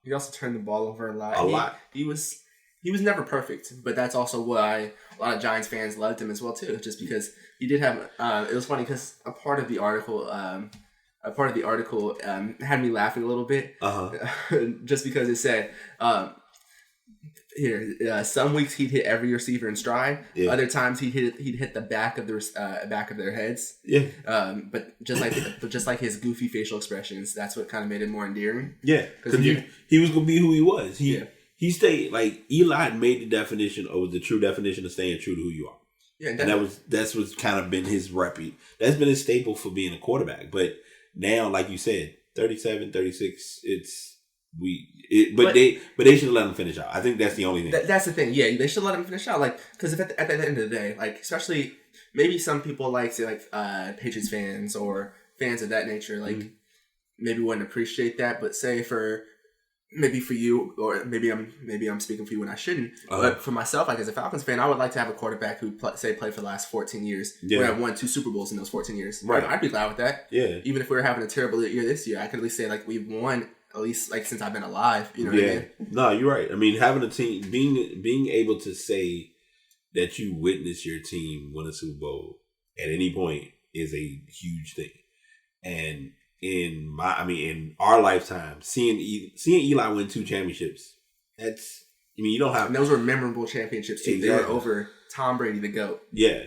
He also turned the ball over a lot. He was never perfect, but that's also why a lot of Giants fans loved him as well too. Just because he did have. It was funny because a part of the article had me laughing a little bit. Just because it said Some weeks he'd hit every receiver in stride.
Yeah.
Other times he'd hit the back of their heads.
Yeah.
But just like his goofy facial expressions, that's what kind of made it more endearing.
Yeah, because he was gonna be who he was. He stayed like Eli made the definition, or the true definition of staying true to who you are. Yeah, and that's what's kind of been his that's been his staple for being a quarterback. But now, like you said, 37, 36, but they should have let him finish out. I think that's the only thing.
That's the thing. Yeah, they should let him finish out. Like, because at the end of the day, like, especially maybe some people like say like Patriots fans or fans of that nature, like maybe wouldn't appreciate that. But say for you, or maybe I'm speaking for you when I shouldn't. But for myself, like as a Falcons fan, I would like to have a quarterback who played for the last 14 years. Yeah, where I won 2 Super Bowls in those 14 years. Right, I'd be glad with that. Yeah, even if we were having a terrible year this year, I could at least say like we've won. At least like since I've been alive, you know what I mean?
No, you're right. I mean, having a team, being able to say that you witnessed your team win a Super Bowl at any point is a huge thing. And in our lifetime, seeing Eli win 2 championships, you don't have.
And those were memorable championships too. Exactly. They were over Tom Brady, the GOAT.
Yeah.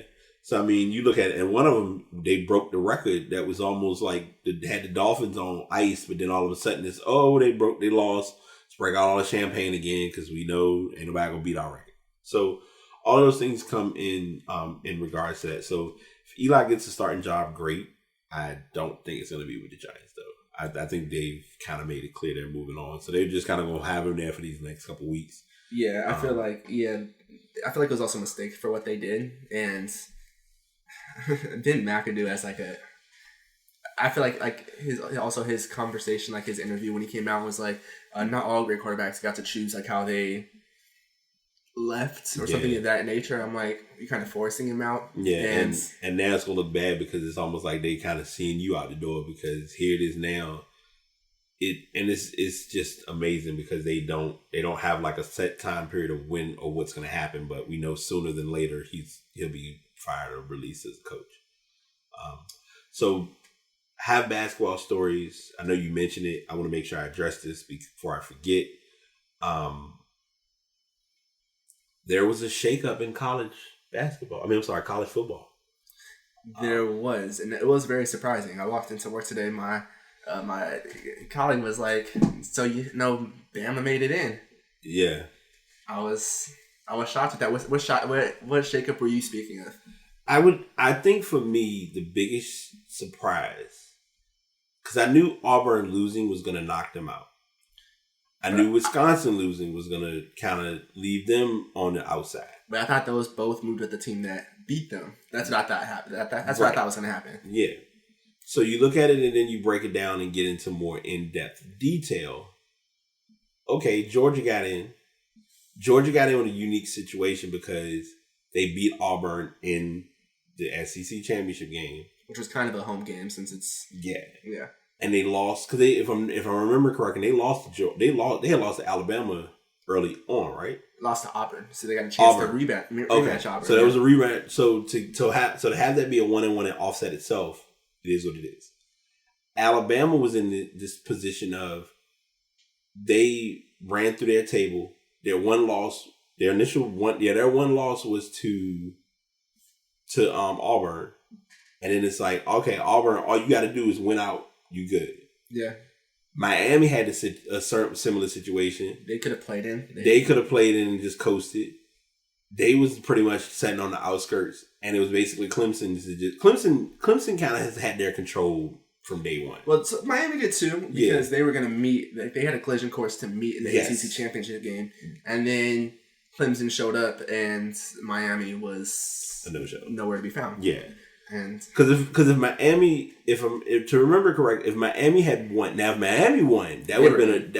So, I mean, you look at it, and one of them, they broke the record that was almost like, had the Dolphins on ice, but then all of a sudden they lost, let's break out all the champagne again, because we know ain't nobody going to beat our record. So, all those things come in regards to that. So, if Eli gets a starting job, great. I don't think it's going to be with the Giants, though. I think they've kind of made it clear they're moving on. So, they're just kind of going to have him there for these next couple of weeks.
Yeah, I feel like it was also a mistake for what they did, and didn't McAdoo as like I feel like his conversation, like his interview when he came out was like not all great quarterbacks got to choose like how they left or something of that nature. I'm like, you're kind of forcing him out.
Yeah, and now it's gonna look bad because it's almost like they kind of seeing you out the door, because here it is now. It's just amazing because they don't have like a set time period of when or what's gonna happen, but we know sooner than later he'll be fired or released as a coach. So have basketball stories. I know you mentioned it. I want to make sure I address this before I forget. There was a shakeup in college basketball. College football.
There was, and it was very surprising. I walked into work today. My colleague was like, "So Bama made it in." Yeah, I was shocked at that. What shakeup were you speaking of?
I think for me the biggest surprise, because I knew Auburn losing was going to knock them out. I knew Wisconsin losing was going to kind of leave them on the outside.
But I thought those both moved with the team that beat them. That's what I thought happened. That's what I thought was going to happen.
Yeah. So you look at it and then you break it down and get into more in-depth detail. Okay, Georgia got in. Georgia got in with a unique situation because they beat Auburn in the SEC championship game,
which was kind of a home game since it's yeah.
And they lost because if I remember correctly, they had lost to Alabama early on, right?
Lost to Auburn, so they got a chance to rematch Auburn.
So there was a rematch. So to have that be a 1-1 and offset itself, it is what it is. Alabama was in this position of they ran through their table. Their one loss was to Auburn, and then it's like, okay, Auburn, all you got to do is win out, you good. Yeah. Miami had a certain similar situation.
They could have played in.
They could have played in and just coasted. They was pretty much sitting on the outskirts, and it was basically Clemson. Clemson kind of has had their control from day one.
Well, so Miami did too, because they were going to meet. They had a collision course to meet in the ACC championship game, and then Clemson showed up, and Miami was
a no-show,
nowhere to be found. Yeah, and
because if Miami, if to remember correct, if Miami had won, that would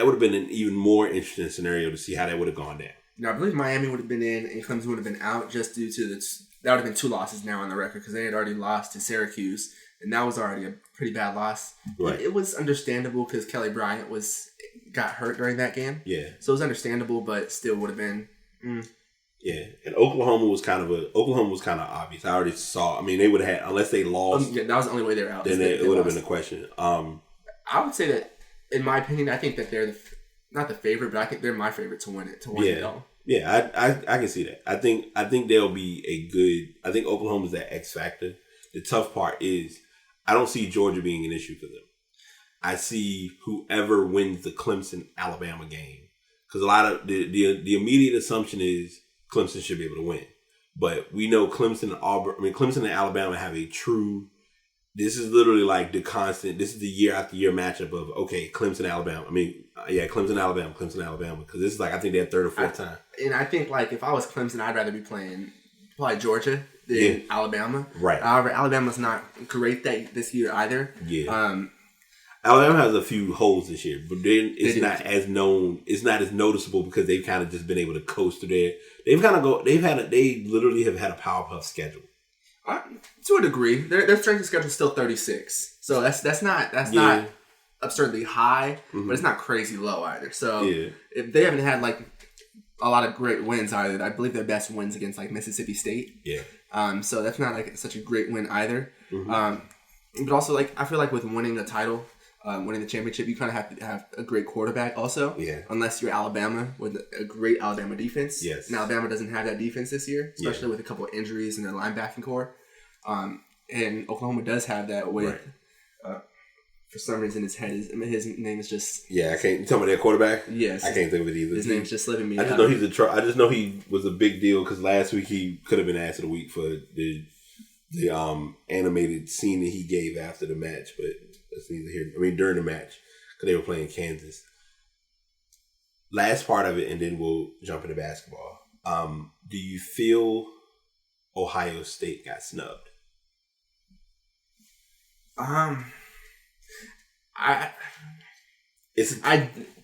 have been an even more interesting scenario to see how that would have gone down.
Now, I believe Miami would have been in and Clemson would have been out just due to that would have been 2 losses now on the record because they had already lost to Syracuse, and that was already a pretty bad loss. Right. It was understandable because Kelly Bryant got hurt during that game. Yeah. So it was understandable, but still would have been.
Yeah, and Oklahoma was kind of obvious. I already saw. I mean, they would have had, unless they lost.
That was the only way they were out.
Then it would have been a question.
I would say that, in my opinion, I think that they're not the favorite, but I think they're my favorite to win it. To win it all.
Yeah, I can see that. I think they'll be a good. I think Oklahoma's that X factor. The tough part is I don't see Georgia being an issue for them. I see whoever wins the Clemson Alabama game, because a lot of the immediate assumption is Clemson should be able to win, but we know Clemson and Alabama have a true. This is literally like the constant. This is the year after year matchup of Clemson Alabama. Clemson Alabama, because this is like I think their third or fourth time.
And I think like if I was Clemson, I'd rather be playing probably Georgia than Alabama.
Right.
However, Alabama's not great this year either.
Yeah. Alabama has a few holes this year, but then it's not as known. It's not as noticeable because they've kind of just been able to coast through there. They literally have had a Powerpuff schedule.
To a degree, their strength of schedule is still 36, so that's not absurdly high, but it's not crazy low either. So if they haven't had like a lot of great wins either, I believe their best wins against like Mississippi State. Yeah. So that's not like such a great win either. But also like I feel like with winning the title, winning the championship, you kind of have to have a great quarterback also. Yeah. Unless you're Alabama with a great Alabama defense. Yes. And Alabama doesn't have that defense this year, especially with a couple of injuries in their linebacking core. And Oklahoma does have that with, for some reason, his name is just... Yeah,
I can't... You talking about their quarterback?
Yes.
I can't think of it either.
His name's just slipping me.
I just know he was a big deal because last week he could have been asked of the week for the animated scene that he gave after the match, but that's neither here. I mean, during the match, because they were playing Kansas. Last part of it, and then we'll jump into basketball. Do you feel Ohio State got snubbed?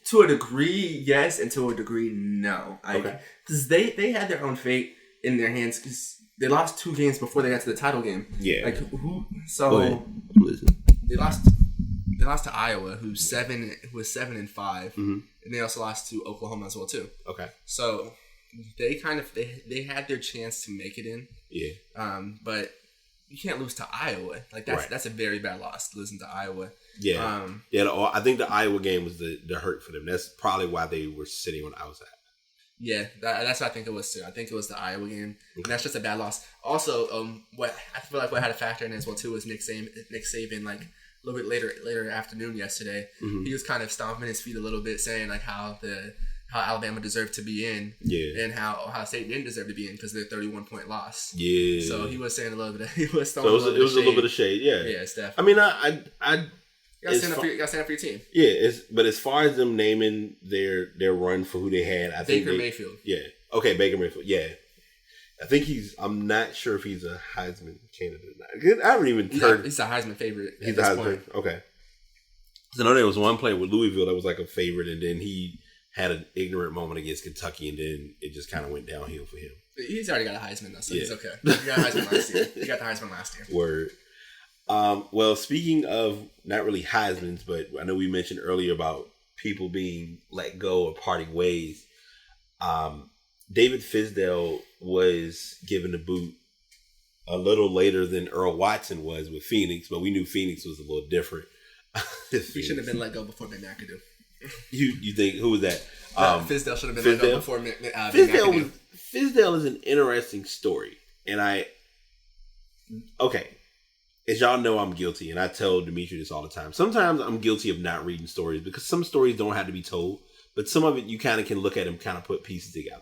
To a degree, yes, and to a degree, no. Because they had their own fate in their hands. Because they lost 2 games before they got to the title game. Yeah. Like who? So they lost to Iowa, who was 7-5, and they also lost to Oklahoma as well too. Okay. So they they had their chance to make it in. Yeah. But you can't lose to Iowa. Like that's a very bad loss, losing to Iowa.
Yeah. I think the Iowa game was the hurt for them. That's probably why they were sitting on the outside.
Yeah, that's what I think it was too. I think it was the Iowa game, and that's just a bad loss. Also, what I feel like what had a factor in it as well too was Nick Saban like a little bit later afternoon yesterday. He was kind of stomping his feet a little bit, saying like how Alabama deserved to be in, and how Ohio State didn't deserve to be in because of their 31-point loss. Yeah. So he was saying a little bit. It was a little bit of shade. Yeah. Yeah, Steph.
I mean, I
You gotta stand up for your team.
Yeah, but as far as them naming their run for who they had, I think
Baker Mayfield.
Yeah. Okay, Baker Mayfield. Yeah. I think I'm not sure if he's a Heisman candidate or not. I haven't even heard.
He's a Heisman favorite.
He's a Heisman favorite. Okay. So I know there was one player with Louisville that was like a favorite, and then he had an ignorant moment against Kentucky, and then it just kind of went downhill for him.
He's already got a Heisman though, so he's okay. He got a Heisman last year. He got the Heisman last year.
Word. Well, speaking of not really Heismans, but I know we mentioned earlier about people being let go or parting ways. David Fizdale was given the boot a little later than Earl Watson was with Phoenix, but we knew Phoenix was a little different.
He shouldn't have been let go before McAdoo.
You think, who was that?
Fizdale should have been let go before McAdoo.
Fizdale is an interesting story, and as y'all know, I'm guilty, and I tell Dimitri this all the time. Sometimes I'm guilty of not reading stories because some stories don't have to be told, but some of it you kind of can look at and kind of put pieces together.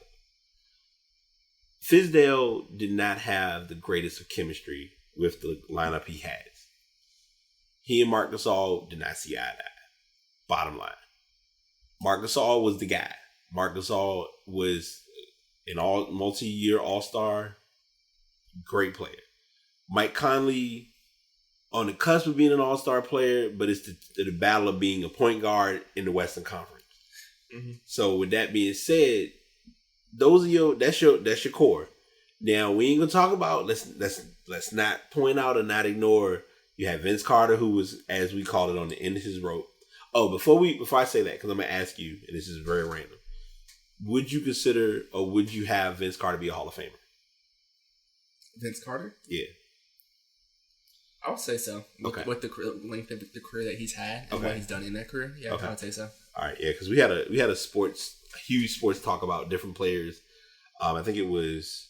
Fizdale did not have the greatest of chemistry with the lineup he has. He and Marc Gasol did not see eye to eye. Bottom line. Marc Gasol was the guy. Marc Gasol was an multi-year all-star, great player. Mike Conley, on the cusp of being an all-star player, but it's the battle of being a point guard in the Western Conference. Mm-hmm. So with that being said, those are that's your core. Now we ain't gonna talk about let's not point out or not ignore. You have Vince Carter, who was, as we call it, on the end of his rope. Oh, before I say that, because I'm gonna ask you, and this is very random. Would you consider or would you have Vince Carter be a Hall of Famer?
Vince Carter?
Yeah.
I would say so. With the length of the career that he's had and what he's done in that career, yeah, I would say so.
All right, yeah, because we had a huge sports talk about different players. I think it was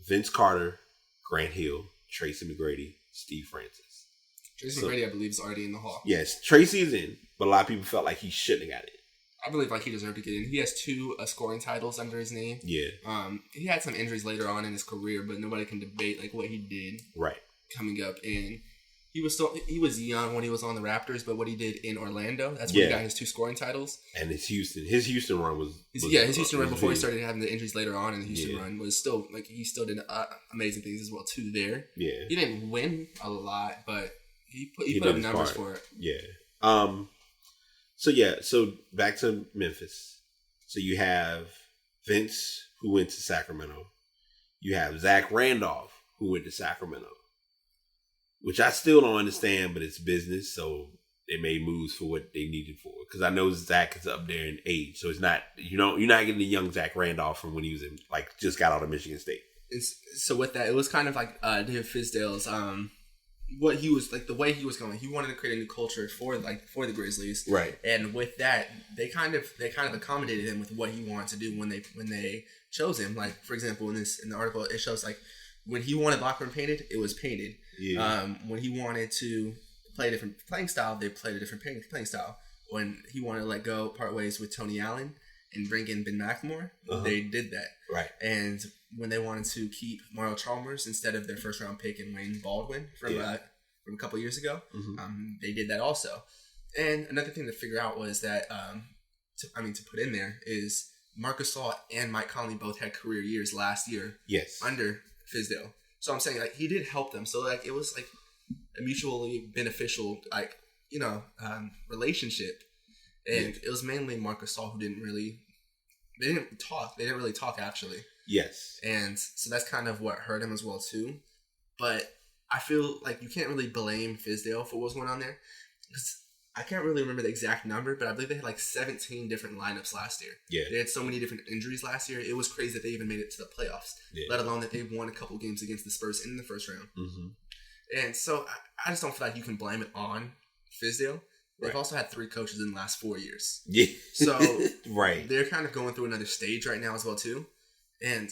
Vince Carter, Grant Hill, Tracy McGrady, Steve Francis.
Tracy McGrady, I believe, is already in the Hall.
Yes, Tracy is in, but a lot of people felt like he shouldn't have got it.
I believe he deserved to get in. He has 2 scoring titles under his name.
Yeah.
He had some injuries later on in his career, but nobody can debate what he did.
Right.
Coming up, and he was young when he was on the Raptors, but what he did in Orlando, that's when he got his 2 scoring titles.
And his Houston run was
his Houston run before he started having the injuries later on, and the Houston run was still he still did amazing things as well too. There, he didn't win a lot, but he put up numbers for it.
Yeah. So back to Memphis. So you have Vince, who went to Sacramento. You have Zach Randolph, who went to Sacramento, which I still don't understand, but it's business, so they made moves for what they needed for. Because I know Zach is up there in age, so it's not you're not getting the young Zach Randolph from when he was in just got out of Michigan State.
So with that, it was kind of like Dave Fizdale's what he was the way he was going. He wanted to create a new culture for the Grizzlies,
right?
And with that, they kind of accommodated him with what he wanted to do when they chose him. Like for example, in the article, it shows when he wanted locker room painted, it was painted. Yeah. When he wanted to play a different playing style, they played a different playing style. When he wanted to let go, part ways with Tony Allen and bring in Ben McLemore, they did that.
Right.
And when they wanted to keep Mario Chalmers instead of their first round pick and Wayne Baldwin from a couple years ago, they did that also. And another thing to figure out was that to put in there is Marc Gasol and Mike Conley both had career years last year.
Yes.
Under Fizdale. So I'm saying he did help them. So it was a mutually beneficial relationship. And it was mainly Marc Gasol who didn't really talk. They didn't really talk actually.
Yes.
And so that's kind of what hurt him as well too. But I feel like you can't really blame Fizdale for what's going on there. Because I can't really remember the exact number, but I believe they had 17 different lineups last year. Yeah. They had so many different injuries last year. It was crazy that they even made it to the playoffs, let alone that they won a couple games against the Spurs in the first round. Mm-hmm. And so I just don't feel like you can blame it on Fizdale. They've also had 3 coaches in the last 4 years. Yeah. So they're kind of going through another stage right now as well too. And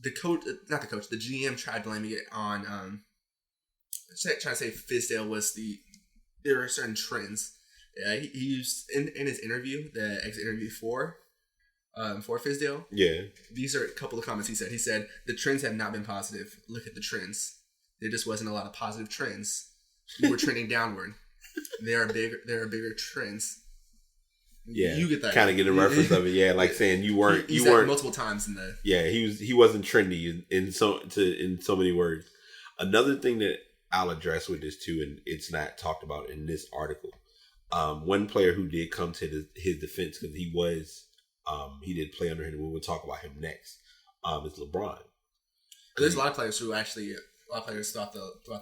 the GM tried blaming it on trying to say Fizdale was there are certain trends. He used in his interview, the exit interview for Fizdale. Yeah. These are a couple of comments he said. He said, "The trends have not been positive. Look at the trends. There just wasn't a lot of positive trends. We were trending downward. There are bigger trends."
Yeah,
you get that.
Kind of get a reference of it. Yeah, saying you weren't
multiple times in the.
Yeah, he wasn't trendy in so many words. Another thing that I'll address with this too, and it's not talked about in this article. One player who did come to his defense because he did play under him, and we'll talk about him next. Is LeBron.
There's a lot of players throughout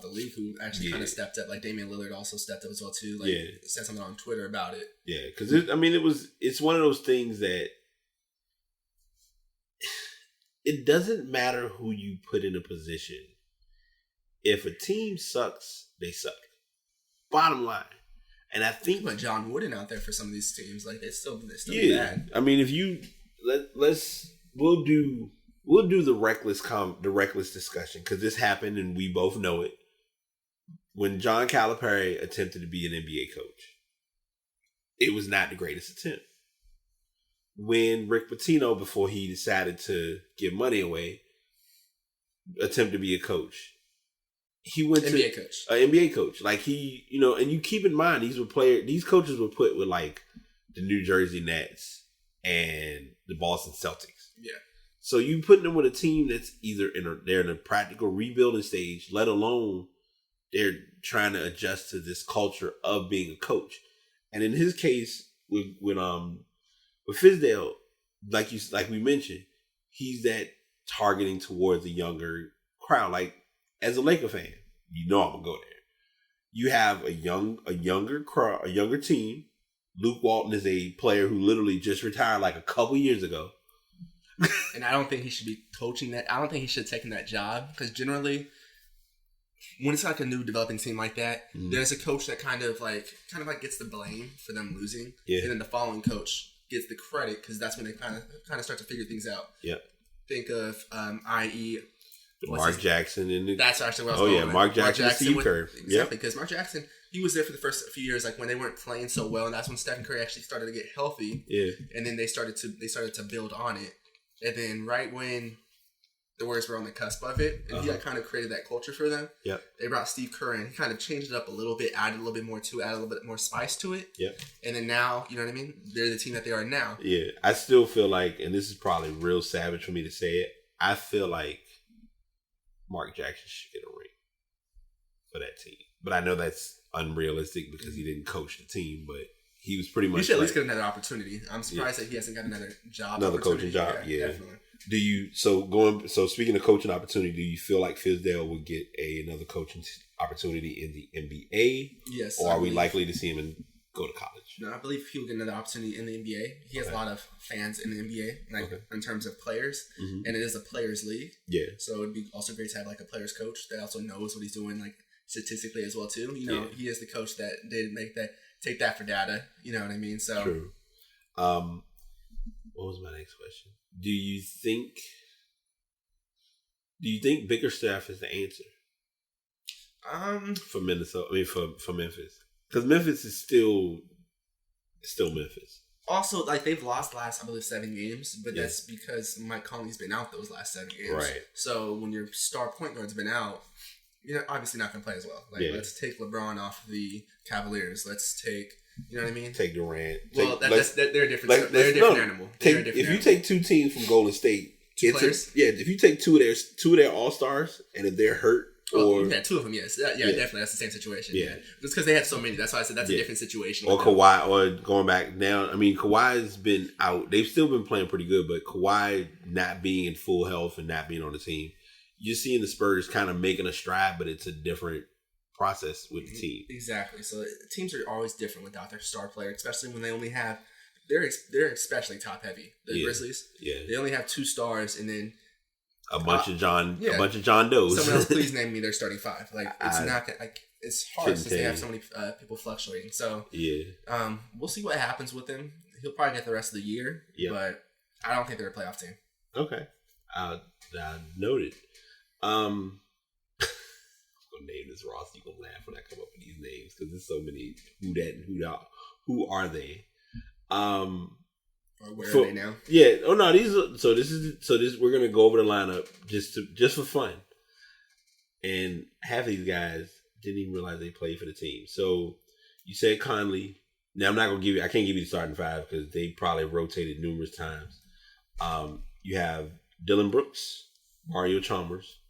the league who actually kind of stepped up. Like Damian Lillard also stepped up as well too. Said something on Twitter about it.
Yeah, because it's one of those things that it doesn't matter who you put in a position. If a team sucks, they suck. Bottom line. And I think
put John Wooden out there for some of these teams, they're still bad.
I mean, if you we'll do the reckless discussion because this happened and we both know it. When John Calipari attempted to be an NBA coach, it was not the greatest attempt. When Rick Pitino, before he decided to give money away, attempted to be a coach, he went
NBA
to
coach.
An NBA coach. And you keep in mind these coaches were put with the New Jersey Nets and the Boston Celtics. Yeah. So you put them with a team that's either they're in a practical rebuilding stage, let alone they're trying to adjust to this culture of being a coach. And in his case, with Fizdale, like we mentioned, he's that targeting towards a younger crowd. As a Laker fan, I'm gonna go there. You have a younger team. Luke Walton is a player who literally just retired a couple years ago.
And I don't think he should be coaching that. I don't think he should have taken that job because generally, when it's like a new developing team like that, there's a coach that kind of like gets the blame for them losing, and then the following coach gets the credit because that's when they kind of start to figure things out.
Yep.
Think of i.e.
Mark Jackson and
that's actually what I was going with.
Mark Jackson Steve Kerr.
Exactly, because Mark Jackson, he was there for the first few years, like when they weren't playing so well, and that's when Stephen Curry actually started to get healthy.
Yeah.
And then they started to build on it, and then right when the Warriors were on the cusp of it, and he kind of created that culture for them.
Yep.
They brought Steve Kerr in. He kind of changed it up a little bit, added a little bit more to it, added a little bit more spice to it.
Yep.
And then now, you know what I mean? They're the team that they are now.
Yeah. I still feel like, and this is probably real savage for me to say it, I feel like Mark Jackson should get a ring for that team. But I know that's unrealistic because he didn't coach the team, but he was pretty much...
He should at least get another opportunity. I'm surprised that he hasn't got another job.
Another coaching job, yeah.
Definitely.
Do you... So speaking of coaching opportunity, do you feel like Fizdale would get another coaching opportunity in the NBA?
Yes.
Or are we likely to see him go to college?
No, I believe he'll get another opportunity in the NBA. He has a lot of fans in the NBA, in terms of players, and it is a players' league. Yeah. So it'd be also great to have like a players' coach that also knows what he's doing, like statistically as well too. You know, he is the coach that did take that for data. You know what I mean? So
true. What was my next question? Do you think Bickerstaff is the answer? For Minnesota, I mean for Memphis, because Memphis is still Memphis.
Also, like they've lost last, I believe, 7 games, but that's because Mike Conley's been out those last 7 games.
Right.
So when your star point guard's been out, you're obviously not going to play as well. Like let's take LeBron off the Cavaliers. Let's take, you know what I mean?
Take Durant.
Well, they're a different. They're a different animal.
If you take 2 teams from Golden State, if you take two of their All Stars, and if they're hurt.
Well, yeah, 2 of them, yes. Definitely. That's the same situation. Yeah. It's because they had so many. That's why I said that's a different situation.
Or Kawhi, or going back down. I mean, Kawhi's been out. They've still been playing pretty good, but Kawhi not being in full health and not being on the team, you're seeing the Spurs kind of making a stride, but it's a different process with the team.
Exactly. So teams are always different without their star player, especially when they only have. They're especially top heavy. The Grizzlies. Yeah. They only have 2 stars, and then. A bunch of John Does. Someone else, please name me their starting 5. Like it's not like it's hard since they have so many people fluctuating. So we'll see what happens with him. He'll probably get the rest of the year, but I don't think they're a playoff team. Okay,
noted. I'm gonna name this Ross. You gonna laugh when I come up with these names because there's so many who that and who out. Who are they?
Or where are they now?
Yeah. Oh no. We're gonna go over the lineup just for fun. And half of these guys didn't even realize they played for the team. So you said Conley. Now I can't give you the starting 5 because they probably rotated numerous times. You have Dylan Brooks, Mario Chalmers,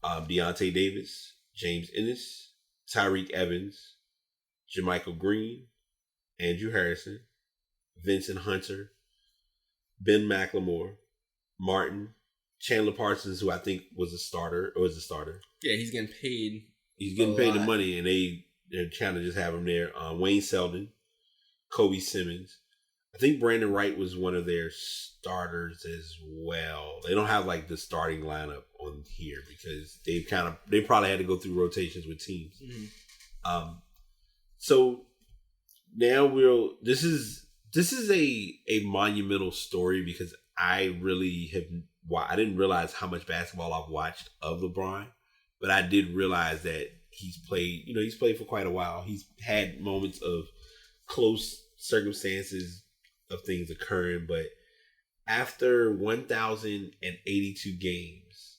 Deontay Davis, James Ennis, Tyreek Evans, Jermichael Green, Andrew Harrison, Vincent Hunter, Ben McLemore, Martin, Chandler Parsons, who I think was a starter.
Yeah, he's getting paid.
He's getting paid the money, and they're trying to just have him there. Wayne Selden, Kobe Simmons. I think Brandon Wright was one of their starters as well. They don't have like the starting lineup on here because they probably had to go through rotations with teams. Mm-hmm. So now this is a monumental story because I didn't realize how much basketball I've watched of LeBron, but I did realize that he's played for quite a while. He's had moments of close circumstances of things occurring, but after 1,082 games,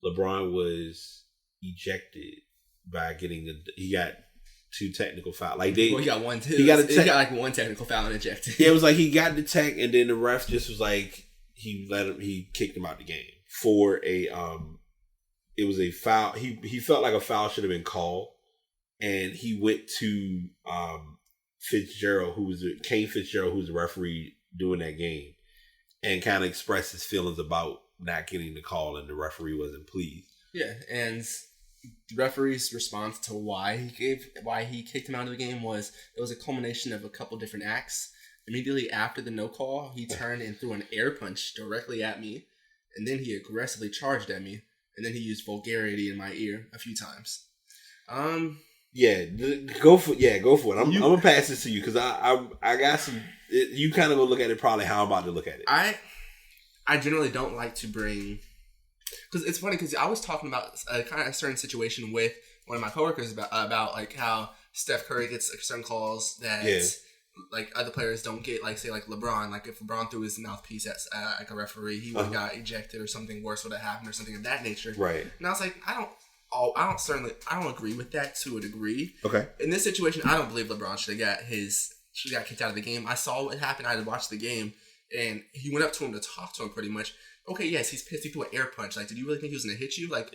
LeBron was ejected by he got 2 technical fouls.
He got one too. He got like 1 technical foul and ejected.
Yeah, it was like he got the tech, and then the ref just was like he kicked him out the game for it was a foul. He felt like a foul should have been called, and he went to Kane Fitzgerald, who's the referee doing that game, and kind of expressed his feelings about not getting the call, and the referee wasn't pleased.
Yeah, and the referee's response to why he kicked him out of the game was a culmination of a couple different acts. Immediately after the no call, he turned and threw an air punch directly at me, and then he aggressively charged at me, And then he used vulgarity in my ear a few times.
Yeah, go for it. I'm gonna pass this to you because I got some. You kind of gonna look at it probably how I'm about to look at it.
I generally don't like to bring, because it's funny because I was talking about a kind of a certain situation with one of my coworkers about like how Steph Curry gets like certain calls that like other players don't get, like say like LeBron, like if LeBron threw his mouthpiece at like a referee, he would have got ejected or something worse would have happened or something of that nature.
Right.
And I was like, I don't agree with that to a degree.
Okay.
In this situation, I don't believe LeBron should have got kicked out of the game. I saw what happened. I had watched the game, and he went up to him to talk to him pretty much. Okay, yes, he's pissed. He threw an air punch. Like, did you really think he was going to hit you? Like,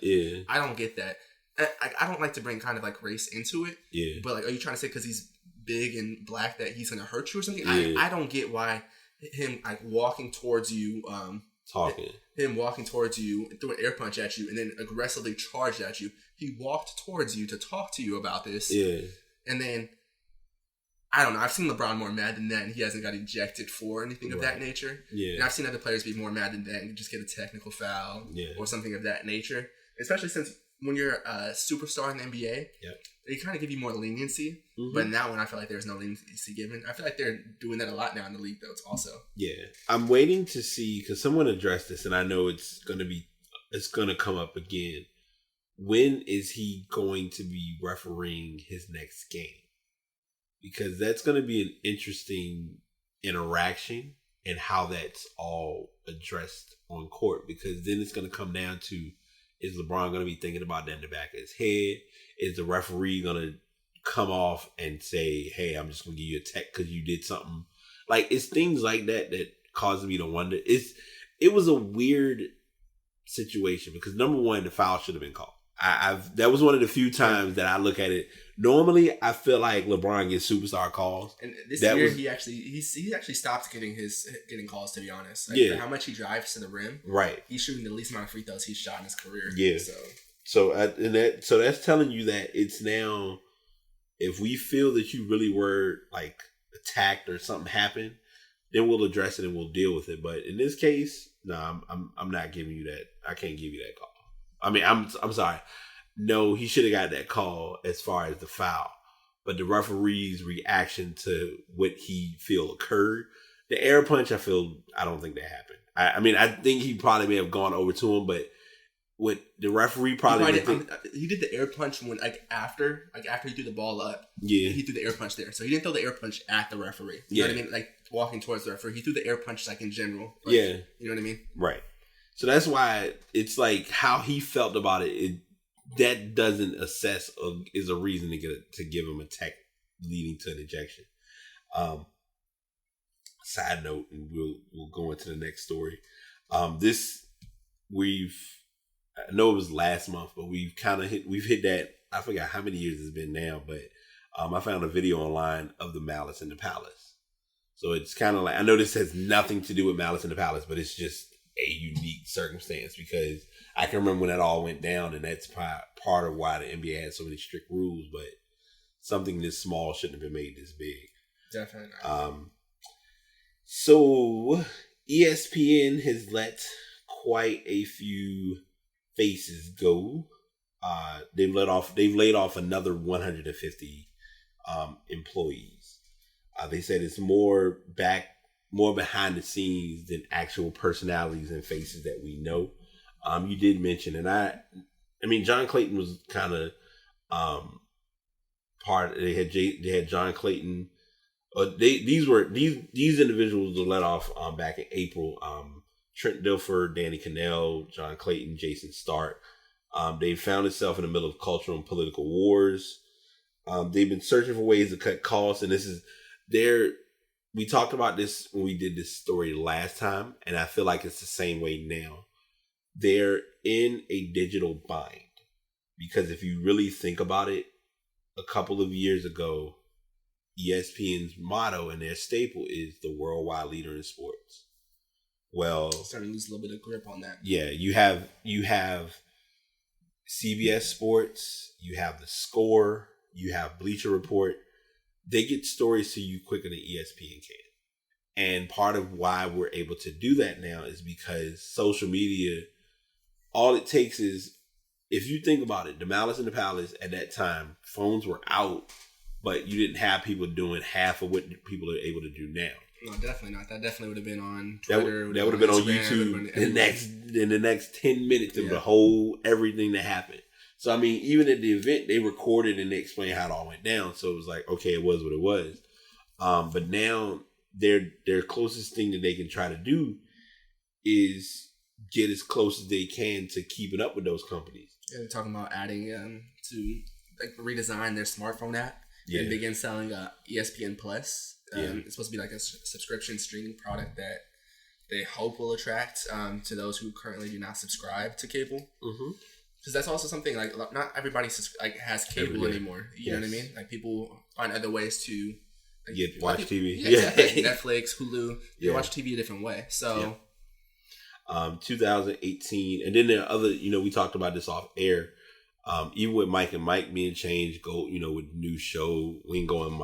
I don't get that. I don't like to bring kind of like race into it. Yeah. But like, are you trying to say because he's big and black that he's going to hurt you or something? Yeah. I don't get why him like walking towards you, him walking towards you and threw an air punch at you and then aggressively charged at you. He walked towards you to talk to you about this. Yeah. And then, I don't know. I've seen LeBron more mad than that, and he hasn't got ejected for anything of that nature. Yeah. And I've seen other players be more mad than that and just get a technical foul or something of that nature. Especially since when you're a superstar in the NBA, they kind of give you more leniency. Mm-hmm. But now when I feel like there's no leniency given, I feel like they're doing that a lot now in the league, though, also. Yeah. I'm waiting to see, because someone addressed this, and I know it's going to come up again. When is he going to be refereeing his next game? Because that's going to be an interesting interaction and how that's all addressed on court. Because then it's going to come down to, is LeBron going to be thinking about that in the back of his head? Is the referee going to come off and say, hey, I'm just going to give you a tech because you did something? Like, it's things like that that causes me to wonder. It was a weird situation because, number one, the foul should have been called. That was one of the few times that I look at it. Normally, I feel like LeBron gets superstar calls. And this year, he actually stopped getting calls, to be honest. Like, for how much he drives to the rim, right? He's shooting the least amount of free throws he's shot in his career. Yeah. So that's telling you that it's now, if we feel that you really were like attacked or something happened, then we'll address it and we'll deal with it. But in this case, no, I'm not giving you that. I can't give you that call. I mean, I'm sorry. No, he should have got that call as far as the foul. But the referee's reaction to what he feel occurred, the air punch, I don't think that happened. I mean, I think he probably may have gone over to him, but what the referee probably he did the air punch when after he threw the ball up. Yeah, he threw the air punch there, so he didn't throw the air punch at the referee. You know what I mean? Like walking towards the referee, he threw the air punch like in general. Like, you know what I mean? Right. So that's why it's like how he felt about it. That doesn't assess or is a reason to give him a tech leading to an ejection. Side note, and we'll go into the next story. I know it was last month, but we've hit that. I forgot how many years it's been now, but I found a video online of the Malice in the Palace. So it's kind of like, I know this has nothing to do with Malice in the Palace, but it's just a unique circumstance because I can remember when that all went down, and that's part of why the NBA had so many strict rules. But something this small shouldn't have been made this big. Definitely not. So ESPN has let quite a few faces go. They've laid off another 150 employees. They said it's more behind the scenes than actual personalities and faces that we know. You did mention, and I mean, John Clayton was kind of part. They had John Clayton. These individuals were let off back in April. Trent Dilfer, Danny Cannell, John Clayton, Jason Stark. They found itself in the middle of cultural and political wars. They've been searching for ways to cut costs, and we talked about this when we did this story last time, and I feel like it's the same way now. They're in a digital bind because if you really think about it, a couple of years ago, ESPN's motto and their staple is the worldwide leader in sports. Well, starting to lose a little bit of grip on that. Yeah, you have CBS Sports, you have The Score, you have Bleacher Report. They get stories to you quicker than ESPN can. And part of why we're able to do that now is because social media
all it takes is, if you think about it, the Malice in the Palace at that time, phones were out, but you didn't have people doing half of what people are able to do now.
No, definitely not. That definitely would have been on Twitter.
That would have been on YouTube in the next 10 minutes of the whole everything that happened. So I mean, even at the event, they recorded and they explained how it all went down. So it was like, okay, it was what it was. But now their closest thing that they can try to do is get as close as they can to keeping up with those companies.
Yeah, they're talking about adding to like redesign their smartphone app and begin selling ESPN Plus. It's supposed to be like a subscription streaming product that they hope will attract to those who currently do not subscribe to cable. Because that's also something like not everybody has cable anymore. You know what I mean? Like people find other ways to
watch TV.
Exactly. Netflix, Hulu. They watch TV a different way. So,
2018, and then there are other. We talked about this off air. Even with Mike and Mike being changed, with new show Wingo and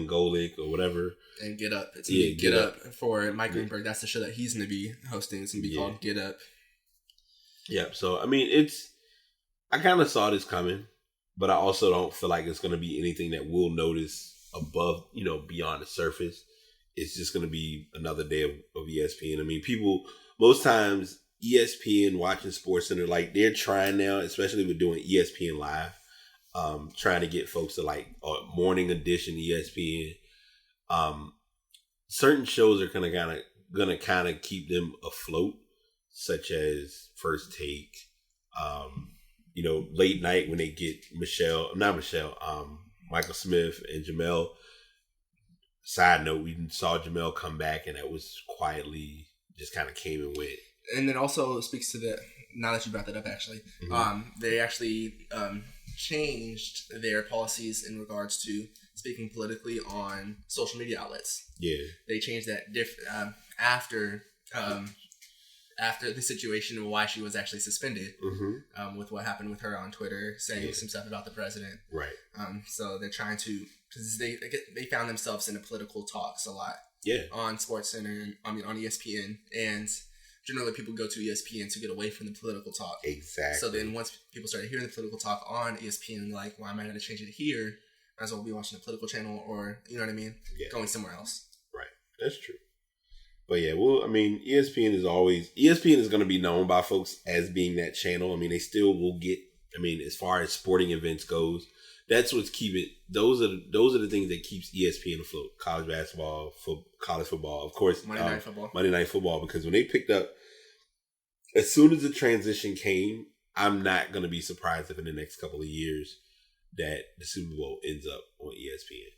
Golic or whatever,
and Get Up. It's gonna be Get Up for Mike Greenberg. That's the show that he's gonna be hosting. It's gonna be called Get Up. Yeah.
So I mean, I kind of saw this coming, but I also don't feel like it's gonna be anything that we'll notice above, beyond the surface. It's just gonna be another day of ESPN. I mean, people most times. ESPN watching SportsCenter, like they're trying now, especially with doing ESPN Live, trying to get folks to like morning edition ESPN. Certain shows are gonna kind of keep them afloat, such as First Take, late night when they get Michael Smith and Jamel. Side note, we saw Jamel come back, and that was quietly just kind of came and went.
And it also speaks to now that you brought that up, actually, they actually changed their policies in regards to speaking politically on social media outlets. Yeah. They changed that after the situation and why she was actually suspended with what happened with her on Twitter saying some stuff about the president. Right. So they're trying to, because they found themselves in a political talks a lot. Yeah. On SportsCenter, on ESPN, and generally people go to ESPN to get away from the political talk. Exactly. So then once people started hearing the political talk on ESPN, like, why am I going to change it here? Might as well be watching a political channel, or, you know what I mean? Yeah. Going somewhere else.
Right. That's true. But yeah, ESPN is going to be known by folks as being that channel. I mean, they still will get, as far as sporting events goes, that's what's keeping, those are the things that keeps ESPN afloat. College basketball, college football, of course. Monday Night Football, because when they picked up, as soon as the transition came, I'm not going to be surprised if in the next couple of years that the Super Bowl ends up on ESPN.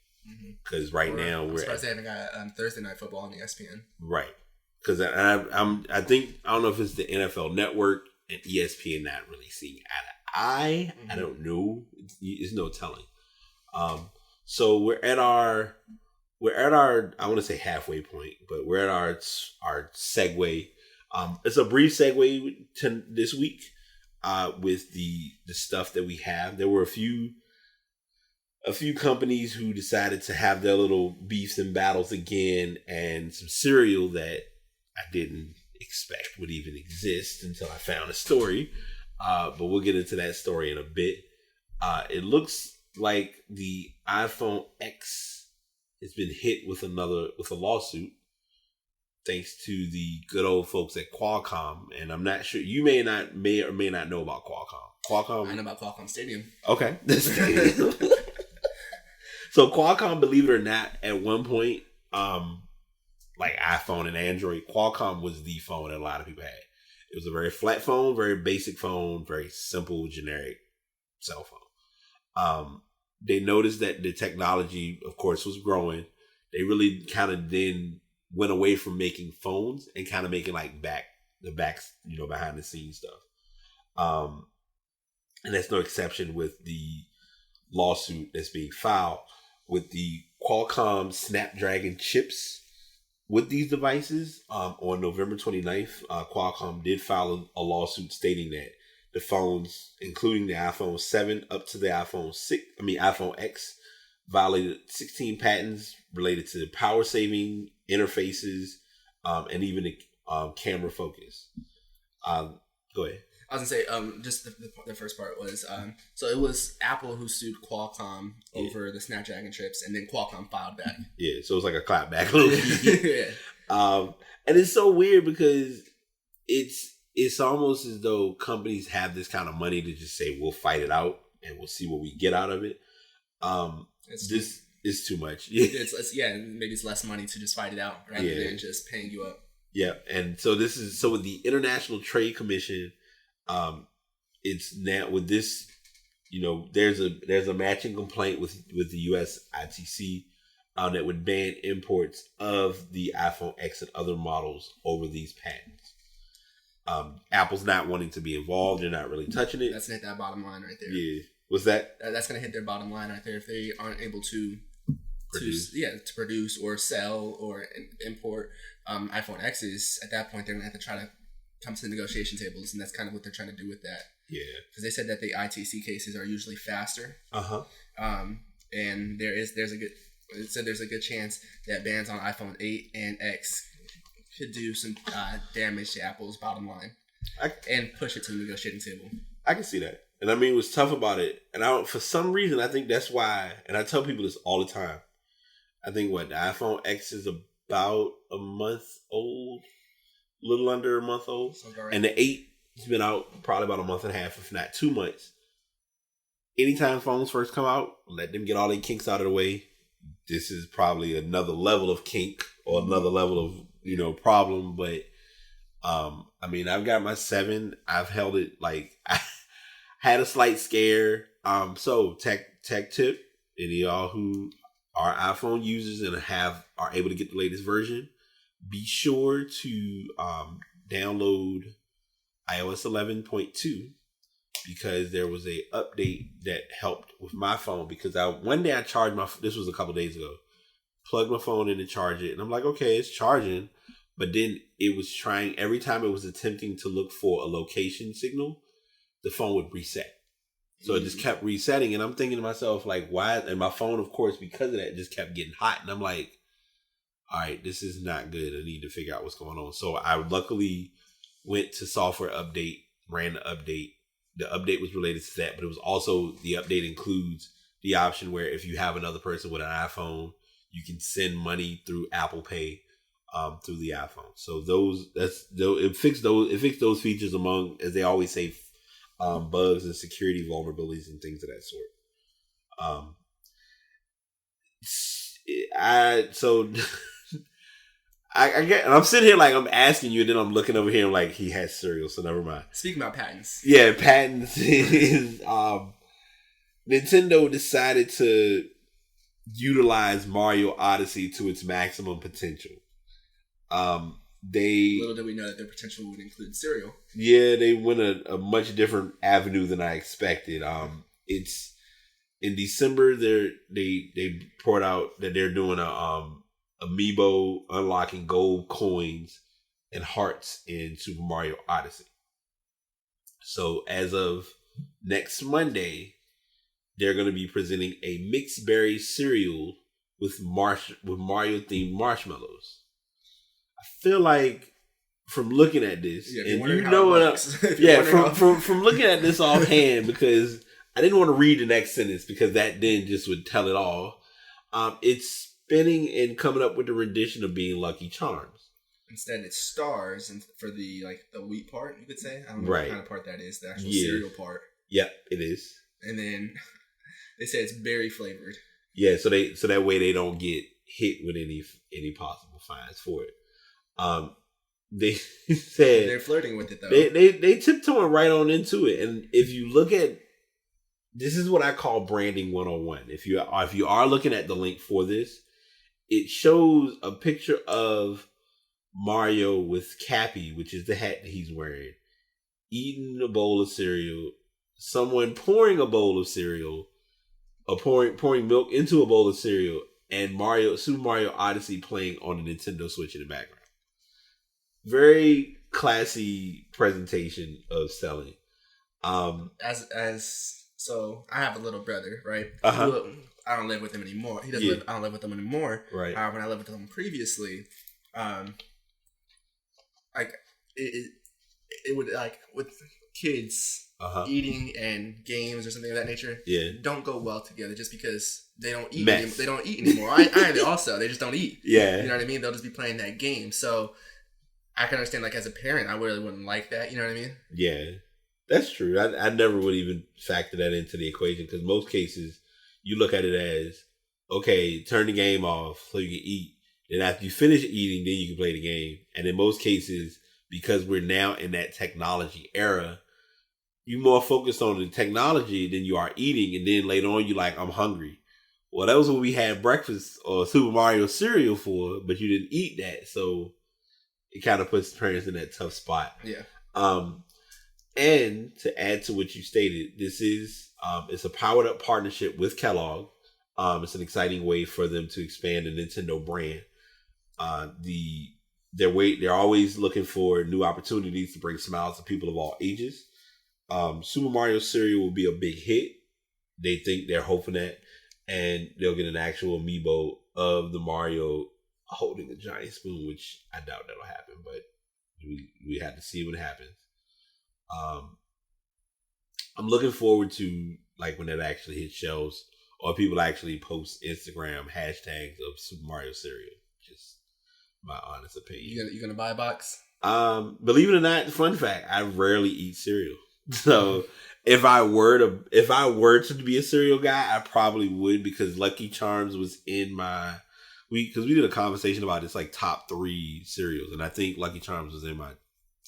Because now
I'm surprised they haven't got Thursday Night Football on ESPN.
Right. Because I don't know if it's the NFL Network and ESPN not really seeing eye to eye. I don't know. There's no telling. So we're at our I want to say halfway point, but we're at our segue. It's a brief segue to this week with the stuff that we have. There were a few companies who decided to have their little beefs and battles again, and some cereal that I didn't expect would even exist until I found a story. But we'll get into that story in a bit. It looks like the iPhone X has been hit with a lawsuit, thanks to the good old folks at Qualcomm. And I'm not sure, you may or may not know about Qualcomm.
I know about Qualcomm Stadium.
Okay. So Qualcomm, believe it or not, at one point, like iPhone and Android, Qualcomm was the phone that a lot of people had. It was a very flat phone, very basic phone, very simple, generic cell phone. They noticed that the technology, of course, was growing. They really kind of then went away from making phones and kind of making like behind the scenes stuff. And that's no exception with the lawsuit that's being filed with the Qualcomm Snapdragon chips. With these devices, on November 29th, Qualcomm did file a lawsuit stating that the phones, including the iPhone 7 up to the iPhone X, violated 16 patents related to power saving, interfaces, and even the camera focus. Go ahead.
I was gonna say, just the first part was, so it was Apple who sued Qualcomm over the Snapdragon chips, and then Qualcomm filed back.
Yeah, so it's like a clapback.
Yeah.
And it's so weird because it's almost as though companies have this kind of money to just say we'll fight it out and we'll see what we get out of it. This is too much.
Maybe it's less money to just fight it out rather than just paying you up.
Yeah, and so with the International Trade Commission, it's now with this, there's a matching complaint with the US ITC that would ban imports of the iPhone X and other models over these patents. Apple's not wanting to be involved; they're not really touching it.
That's gonna hit that bottom line right there.
Yeah, what's that?
That's gonna hit their bottom line right there if they aren't able to produce or sell or import iPhone X's. At that point, they're gonna have to try to come to the negotiation tables, and that's kind of what they're trying to do with that.
Yeah,
because they said that the ITC cases are usually faster. And there's a good chance that bans on iPhone 8 and X could do some damage to Apple's bottom line and push it to the negotiating table.
I can see that. And I mean, what's tough about it, and for some reason, I think that's why, and I tell people this all the time, I think the iPhone X is about a month old, a little under a month old. Right. And the 8 has been out probably about a month and a half, if not 2 months. Anytime phones first come out, let them get all their kinks out of the way. This is probably another level of kink or another level of, problem. But, I mean, I've got my 7. I've held it I had a slight scare. So tech tip, any of y'all who are iPhone users and are able to get the latest version, be sure to download iOS 11.2 because there was a update that helped with my phone. Because one day I charged this was a couple days ago, plugged my phone in to charge it, and I'm like, okay, it's charging, but then it was trying every time it was attempting to look for a location signal, the phone would reset. So it just kept resetting, and I'm thinking to myself, why? And my phone, of course, because of that, just kept getting hot. And I'm like, all right, this is not good. I need to figure out what's going on. So I luckily went to software update, ran the update. The update was related to that, but it was also, the update includes the option where if you have another person with an iPhone, you can send money through Apple Pay through the iPhone. So it fixed those features among, as they always say, bugs and security vulnerabilities and things of that sort. I get, and I'm sitting here I'm asking you, and then I'm looking over here, and he has cereal, so never mind.
Speaking about patents.
Yeah, patents is Nintendo decided to utilize Mario Odyssey to its maximum potential.
Little did we know that their potential would include cereal.
Yeah, they went a much different avenue than I expected. It's in December. They poured out that they're doing a Amiibo unlocking gold coins and hearts in Super Mario Odyssey. So as of next Monday, they're going to be presenting a mixed berry cereal with Mario themed marshmallows. I feel like from looking at this, and from looking at this offhand, because I didn't want to read the next sentence because that then just would tell it all. It's spinning and coming up with the rendition of being Lucky Charms.
Instead, it's stars, and for the wheat part, you could say. I don't know what kind of part that is, the actual cereal part.
Yep, it is.
And then they say it's berry flavored.
Yeah, so that way they don't get hit with any possible fines for it. They said
they're flirting with it though.
They tiptoeing right on into it, and if you look at, this is what I call branding 101. If you are looking at the link for this, it shows a picture of Mario with Cappy, which is the hat that he's wearing, eating a bowl of cereal, someone pouring a bowl of cereal, or pouring milk into a bowl of cereal, and Super Mario Odyssey playing on the Nintendo Switch in the background. Very classy presentation of selling.
So I have a little brother, right?
Uh-huh.
I don't live with him anymore. I don't live with him anymore.
Right.
When I lived with him previously, it would with kids eating and games or something of that nature don't go well together just because they don't eat. They don't eat anymore. I also they just don't eat.
Yeah,
you know what I mean. They'll just be playing that game. So I can understand, like, as a parent, I really wouldn't like that. You know what I mean?
Yeah, that's true. I never would even factor that into the equation because most cases you look at it as, okay, turn the game off so you can eat. Then after you finish eating, then you can play the game. And in most cases, because we're now in that technology era, you're more focused on the technology than you are eating. And then later on, you're like, I'm hungry. Well, that was what we had breakfast or Super Mario cereal for, but you didn't eat that. So it kind of puts parents in that tough spot.
Yeah.
And to add to what you stated, this is it's a powered up partnership with Kellogg. It's an exciting way for them to expand the Nintendo brand. They're always looking for new opportunities to bring smiles to people of all ages. Super Mario cereal will be a big hit. They're hoping that, and they'll get an actual amiibo of the Mario holding a giant spoon, which I doubt that'll happen, but we have to see what happens. I'm looking forward to, like, when that actually hits shelves or people actually post Instagram hashtags of Super Mario cereal. Just my honest opinion.
You gonna buy a box?
Believe it or not, fun fact, I rarely eat cereal. So if I were to be a cereal guy, I probably would, because Lucky Charms was in my because we did a conversation about this, like, top 3 cereals, and I think Lucky Charms was in my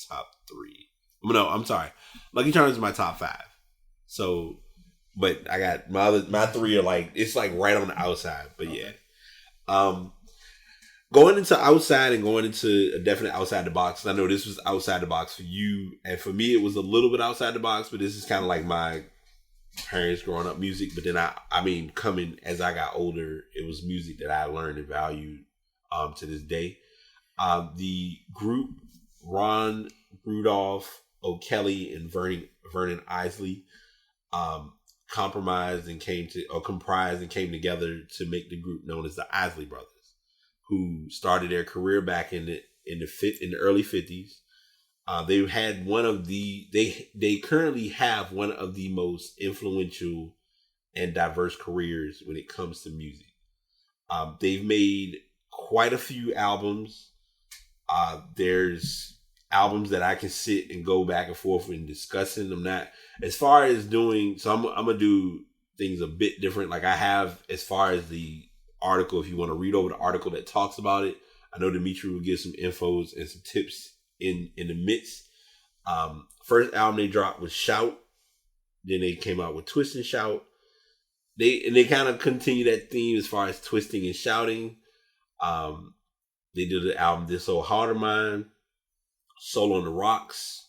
top 3. No, I'm sorry. Lucky Charms is my top 5. So, but I got my 3 are like, it's like right on the outside. But okay. Yeah. Going into outside and going into a definite outside the box. I know this was outside the box for you, and for me it was a little bit outside the box, but this is kind of like my parents growing up music. But then I coming as I got older, it was music that I learned and valued to this day. The group Ron Rudolph, O'Kelly, and Vernon Isley comprised and came together to make the group known as the Isley Brothers, who started their career back in the early 50s. They currently have one of the most influential and diverse careers when it comes to music. They've made quite a few albums. There's albums that I can sit and go back and forth and discussing them. Not as far as doing, so I'm gonna do things a bit different. Like I have, as far as the article, if you want to read over the article that talks about it, I know Dimitri will give some infos and some tips in the midst. First album they dropped was Shout. Then they came out with Twist and Shout. They kind of continue that theme as far as twisting and shouting. They did the album This Old Heart of Mine, Soul on the Rocks.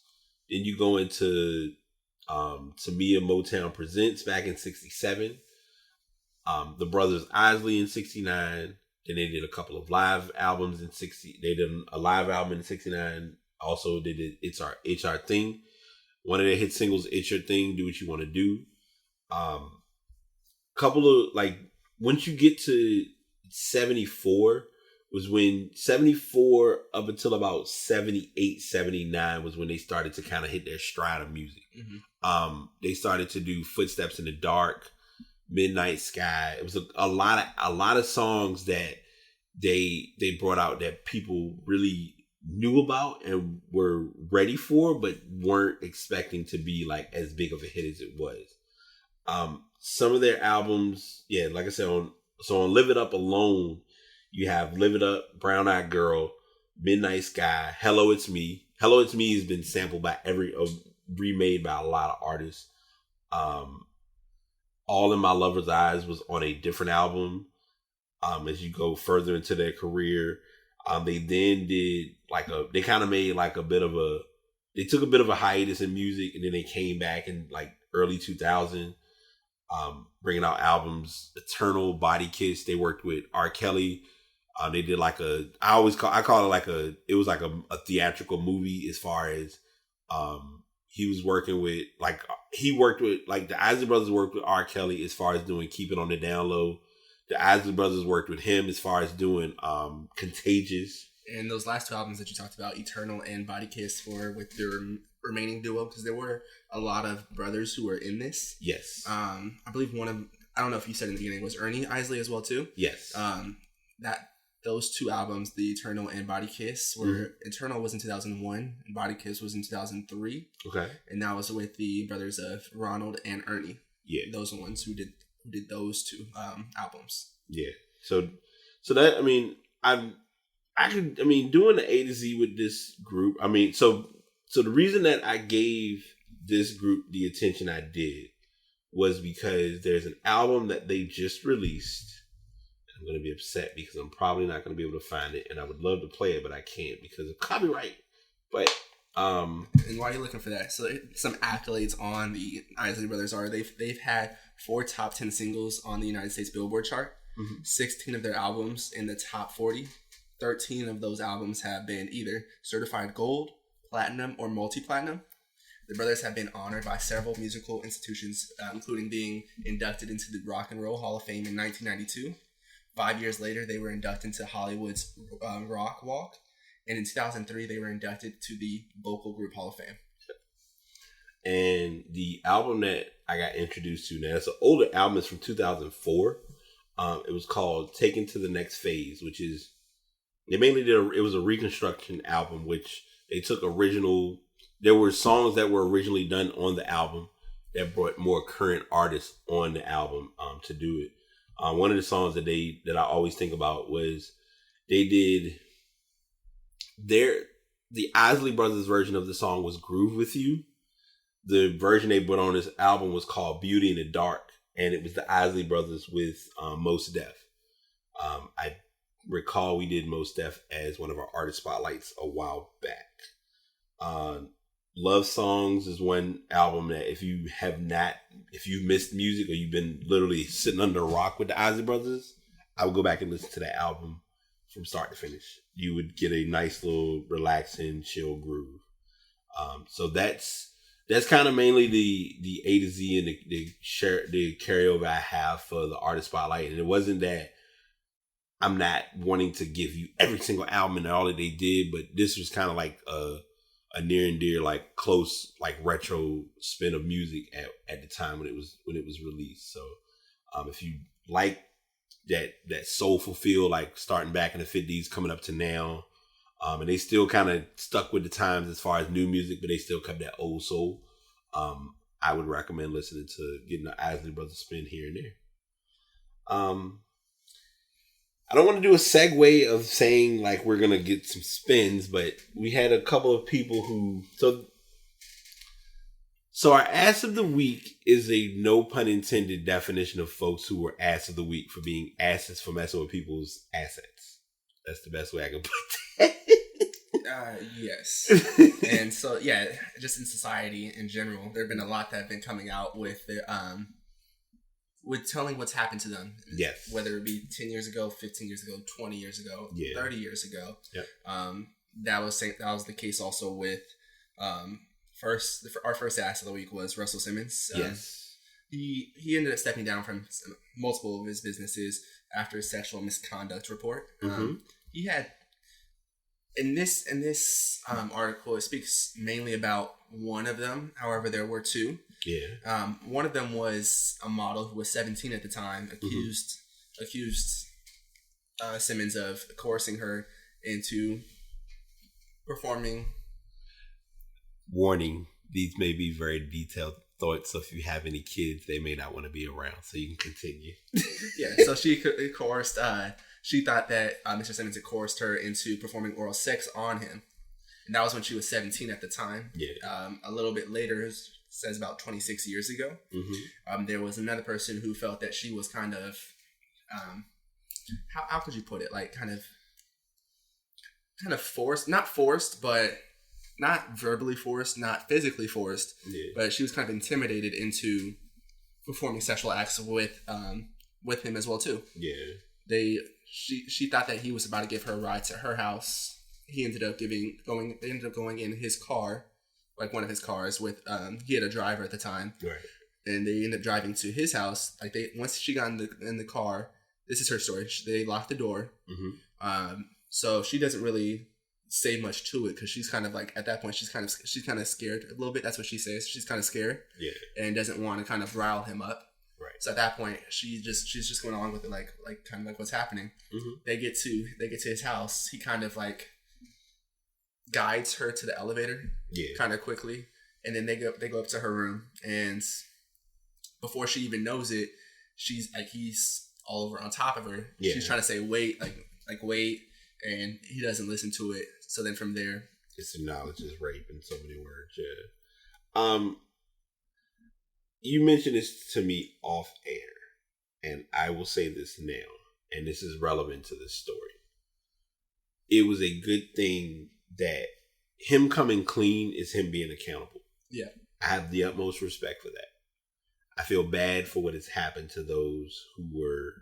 Then you go into Tamia Motown Presents back in 1967. The Brothers Isley in 1969. Then they did a couple of live albums in 1960. They did a live album in 1969. Also, they did It's Our Thing. One of their hit singles, It's Your Thing, Do What You Want to Do. Couple of, like, once you get to 74 was when 74 up until about 78, 79 was when they started to kind of hit their stride of music. Mm-hmm. They started to do Footsteps in the Dark, Midnight Sky. It was a lot of songs that they brought out that people really knew about and were ready for, but weren't expecting to be like as big of a hit as it was. Some of their albums, yeah, like I said, on Live It Up alone, you have Live It Up, Brown Eyed Girl, Midnight Sky, Hello It's Me. Hello It's Me has been sampled by remade by a lot of artists. All in My Lover's Eyes was on a different album. As you go further into their career, they then did they kind of made like they took a bit of a hiatus in music, and then they came back in like early 2000, bringing out albums. Eternal, Body Kiss. They worked with R. Kelly. They did like I call it like a theatrical movie, as far as he was working with the Isley Brothers worked with R. Kelly as far as doing Keep It on the Down Low. The Isley Brothers worked with him as far as doing Contagious.
And those last 2 albums that you talked about, Eternal and Body Kiss, were with their remaining duo, because there were a lot of brothers who were in this.
Yes.
I believe one of, I don't know if you said in the beginning, was Ernie Isley as well too.
Yes.
That those two albums, The Eternal and Body Kiss, were Eternal was in 2001 and Body Kiss was in 2003.
Okay.
And that was with the brothers of Ronald and Ernie. Yeah. Those are the ones who did those two albums.
Yeah. So that, I mean, doing the A to Z with this group, I mean, so the reason that I gave this group the attention I did was because there's an album that they just released. I'm going to be upset because I'm probably not going to be able to find it, and I would love to play it, but I can't because of copyright. But
and while you're looking for that, so some accolades on the Isley Brothers are they've had 4 top 10 singles on the United States Billboard chart, 16 of their albums in the top 40. 13 of those albums have been either certified gold, platinum, or multi-platinum. The brothers have been honored by several musical institutions, including being inducted into the Rock and Roll Hall of Fame in 1992. 5 years later, they were inducted into Hollywood's Rock Walk. And in 2003, they were inducted to the Vocal Group Hall of Fame.
And the album that I got introduced to, now it's an older album, it's from 2004. It was called Taken to the Next Phase, which is, they mainly it was a reconstruction album, which they took there were songs that were originally done on the album that brought more current artists on the album to do it. One of the songs that I always think about was they did the Isley Brothers version of the song was Groove With You. The version they put on this album was called Beauty in the Dark, and it was the Isley Brothers with Mos Def. I recall we did Mos Def as one of our artist spotlights a while back. Love Songs is one album that if you've missed music or you've been literally sitting under a rock with the Isley Brothers, I would go back and listen to that album from start to finish. You would get a nice little relaxing, chill groove. So that's kind of mainly the A to Z and the carryover I have for the artist spotlight. And it wasn't that I'm not wanting to give you every single album and all that they did, but this was kind of like a near and dear, like close, like retro spin of music at the time when it was released. So if you like that soulful feel, like starting back in the 50s coming up to now, and they still kind of stuck with the times as far as new music, but they still kept that old soul, I would recommend listening to getting the Isley Brothers spin here and there. I don't want to do a segue of saying like we're gonna get some spins, but we had a couple of people who so our ass of the week is a no pun intended definition of folks who were ass of the week for being asses for messing with people's assets. That's the best way I can put that.
Yes. And so yeah, just in society in general, there have been a lot that have been coming out with telling what's happened to them.
Yes.
Whether it be 10 years ago, 15 years ago, 20 years ago, 30 years ago.
Yep.
That was the case also with our first ass of the week was Russell Simmons.
Yes.
He ended up stepping down from multiple of his businesses after a sexual misconduct report. He had in this article, it speaks mainly about one of them. However, there were two.
Yeah.
One of them was a model who was 17 at the time, accused Simmons of coercing her into performing.
Warning: these may be very detailed thoughts, so if you have any kids, they may not want to be around. So you can continue.
Yeah. So she coerced. She thought that Mr. Simmons had coerced her into performing oral sex on him, and that was when she was 17 at the time.
Yeah.
A little bit later, says about 26 years ago, there was another person who felt that she was kind of, how could you put it? Like kind of forced, not forced, but not verbally forced, not physically forced, but she was kind of intimidated into performing sexual acts with him as well too.
Yeah.
She thought that he was about to give her a ride to her house. They ended up going in his car, like one of his cars with he had a driver at the time,
right?
And they ended up driving to his house. Like once she got in the car, this is her story. They locked the door, so she doesn't really say much to it because she's kind of like at that point she's kind of scared a little bit. That's what she says. She's kind of scared, and doesn't want to kind of rile him up.
Right.
So at that point, she's just going on with it, like kind of like what's happening. Mm-hmm. They get to his house. He kind of like guides her to the elevator, kind of quickly, and then they go up to her room, and before she even knows it, he's all over on top of her. Yeah. She's trying to say wait, like wait, and he doesn't listen to it. So then from there,
it's acknowledges rape in so many words. Yeah. You mentioned this to me off air, and I will say this now, and this is relevant to this story. It was a good thing that him coming clean is him being accountable.
Yeah.
I have the utmost respect for that. I feel bad for what has happened to those who were,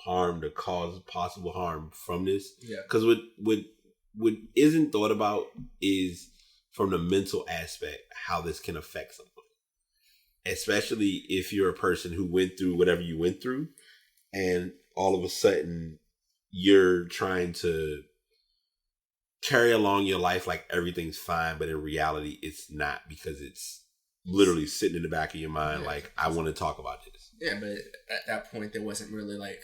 harmed or caused possible harm from this.
Yeah.
Because what isn't thought about is from the mental aspect, how this can affect someone. Especially if you're a person who went through whatever you went through, and all of a sudden you're trying to carry along your life like everything's fine, but in reality it's not, because it's literally sitting in the back of your mind like, I want to talk about this.
Yeah, but at that point there wasn't really like,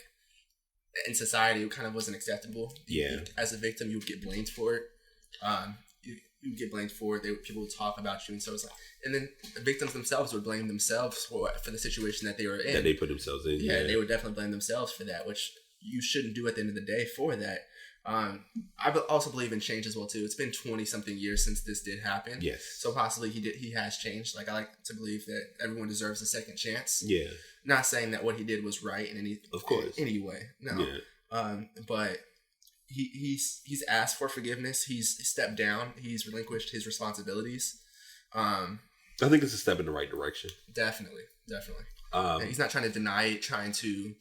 in society it kind of wasn't acceptable. As a victim you would get blamed for it. You would get blamed for it. People would talk about you, and so it's like, and then the victims themselves would blame themselves for the situation that they were in.
That they put themselves in.
Yeah, they would definitely blame themselves for that, which you shouldn't do at the end of the day for that. I also believe in change as well too. It's been 20-something years since this did happen.
Yes.
So possibly he has changed. Like, I like to believe that everyone deserves a second chance.
Yeah.
Not saying that what he did was right in any way. No. Yeah. But he's asked for forgiveness. He's stepped down. He's relinquished his responsibilities.
I think it's a step in the right direction.
Definitely. He's not trying to deny it, trying to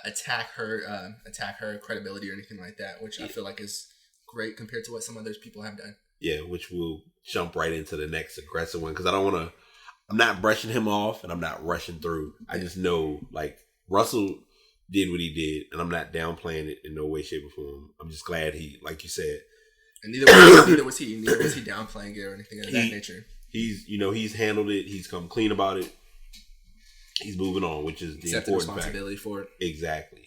attack her credibility or anything like that, which I feel like is great compared to what some other people have done. Yeah,
which will jump right into the next aggressive one, because I'm not brushing him off and I'm not rushing through. I just know, like, Russell did what he did, and I'm not downplaying it in no way, shape, or form. I'm just glad he, like you said,
and neither was he downplaying it or anything of that nature.
He's handled it. He's come clean about it. He's moving on, which is the important
responsibility
fact.
for it.
Exactly.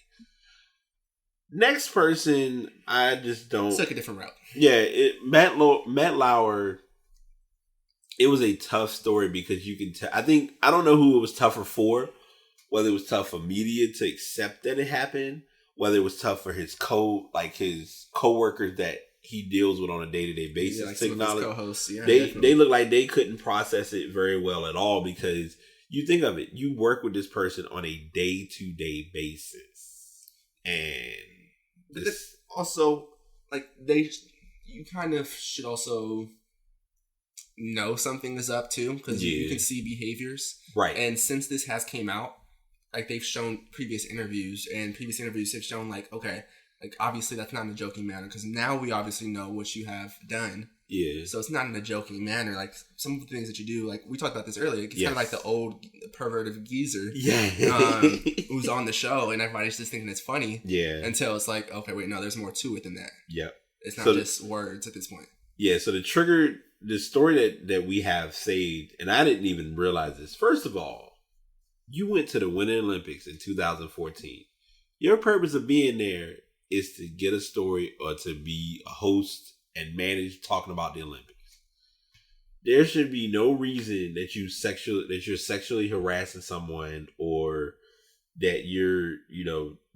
Next person, I just don't.
Took a different route.
Yeah, Matt Lauer. It was a tough story because you can tell. I don't know who it was tougher for. Whether it was tough for media to accept that it happened, whether it was tough for his coworkers that he deals with on a day-to-day basis,
like
to acknowledge.
Co-hosts,
they look like they couldn't process it very well at all, because you think of it, you work with this person on a day-to-day basis, and
this also, like, you kind of should also know something is up too, because you can see behaviors,
right?
And since this has came out, like, they've shown previous interviews have shown, like, okay, like, obviously that's not in a joking manner, because now we obviously know what you have done.
Yeah.
So it's not in a joking manner. Like, some of the things that you do, like, we talked about this earlier, it's kind of like the old perverted geezer who's on the show, and everybody's just thinking it's funny.
Yeah.
Until it's like, okay, wait, no, there's more to it than that.
Yep.
It's not just words at this point.
Yeah, so the story that we have saved, and I didn't even realize this. First of all, you went to the Winter Olympics in 2014. Your purpose of being there is to get a story or to be a host and manage talking about the Olympics. There should be no reason that you're sexually harassing someone, or that you're,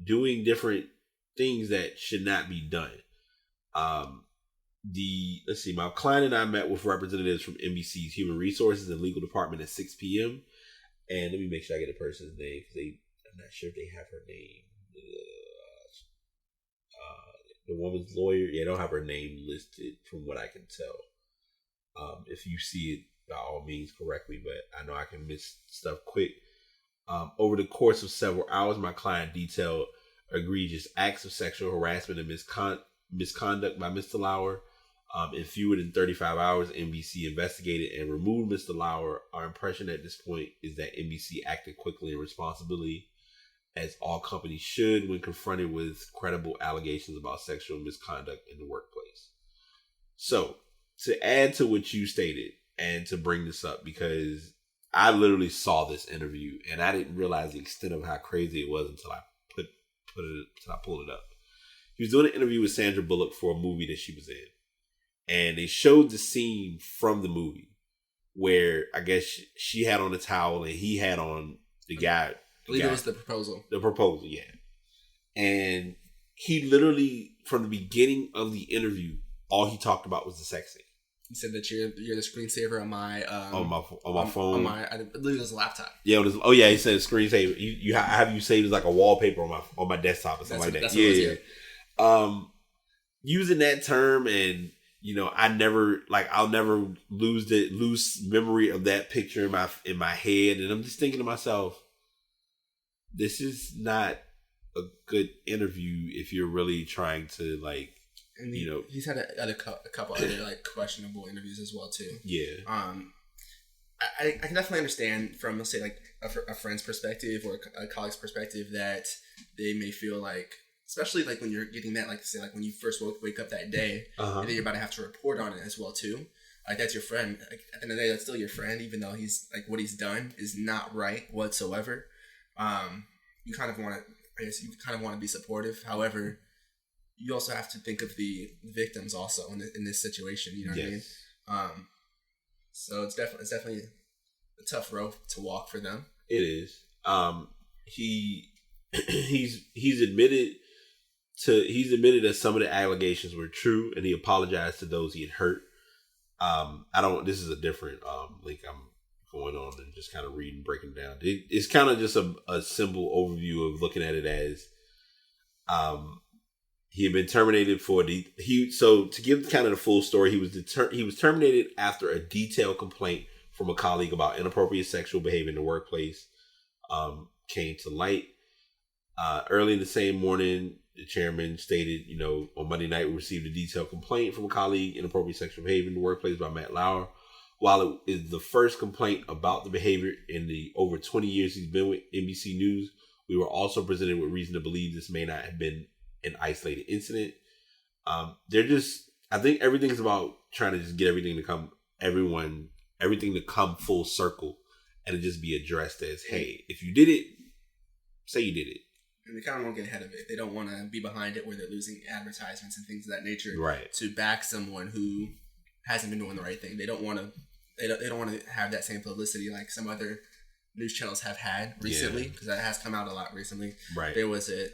doing different things that should not be done. My client and I met with representatives from NBC's Human Resources and Legal Department at 6 p.m. And let me make sure I get the person's name, because I'm not sure if they have her name. The woman's lawyer, I don't have her name listed from what I can tell. If you see it, by all means, correct me, but I know I can miss stuff quick. Over the course of several hours, my client detailed egregious acts of sexual harassment and misconduct by Mr. Lauer. In fewer than 35 hours, NBC investigated and removed Mr. Lauer. Our impression at this point is that NBC acted quickly and responsibly, as all companies should when confronted with credible allegations about sexual misconduct in the workplace. So, to add to what you stated and to bring this up, because I literally saw this interview and I didn't realize the extent of how crazy it was until I pulled it up. He was doing an interview with Sandra Bullock for a movie that she was in. And they showed the scene from the movie where I guess she had on a towel and he had on the guy.
I believe it was the proposal.
The proposal, yeah. And he literally, from the beginning of the interview, all he talked about was the sex scene.
He said that you're the screensaver on my
phone.
On my, I believe it was a laptop.
Yeah, he said screensaver. You have you saved as like a wallpaper on my desktop or something like that.
That's what it was,
Using that term, and I'll never lose memory of that picture in my head, and I'm just thinking to myself, this is not a good interview if you're really trying to like. And
he's had a couple other like questionable interviews as well too.
Yeah.
I can definitely understand from, let's say, like a friend's perspective or a colleague's perspective that they may feel like, especially like when you're getting that, like say like when you first wake up that day, and then you're about to have to report on it as well too. Like that's your friend. Like, at the end of the day, that's still your friend, even though he's like what he's done is not right whatsoever. You kind of want to be supportive. However, you also have to think of the victims also in this situation. You know what I mean? So it's definitely a tough road to walk for them.
It is. He's admitted that some of the allegations were true, and he apologized to those he had hurt. This is a different link I'm going on and just kind of reading, breaking down. It's kind of just a simple overview of looking at it as, he had been terminated so to give kind of the full story, he was terminated after a detailed complaint from a colleague about inappropriate sexual behavior in the workplace came to light. Early in the same morning, the chairman stated, on Monday night, we received a detailed complaint from a colleague, inappropriate sexual behavior in the workplace by Matt Lauer. While it is the first complaint about the behavior in the over 20 years he's been with NBC News, we were also presented with reason to believe this may not have been an isolated incident. I think everything's about trying to just get everything to come full circle and to just be addressed as, hey, if you did it, say you did it.
And they kind of want to get ahead of it. They don't want to be behind it where they're losing advertisements and things of that nature,
right,
to back someone who hasn't been doing the right thing. They don't want to have that same publicity like some other news channels have had recently, because that has come out a lot recently.
Right.
There was a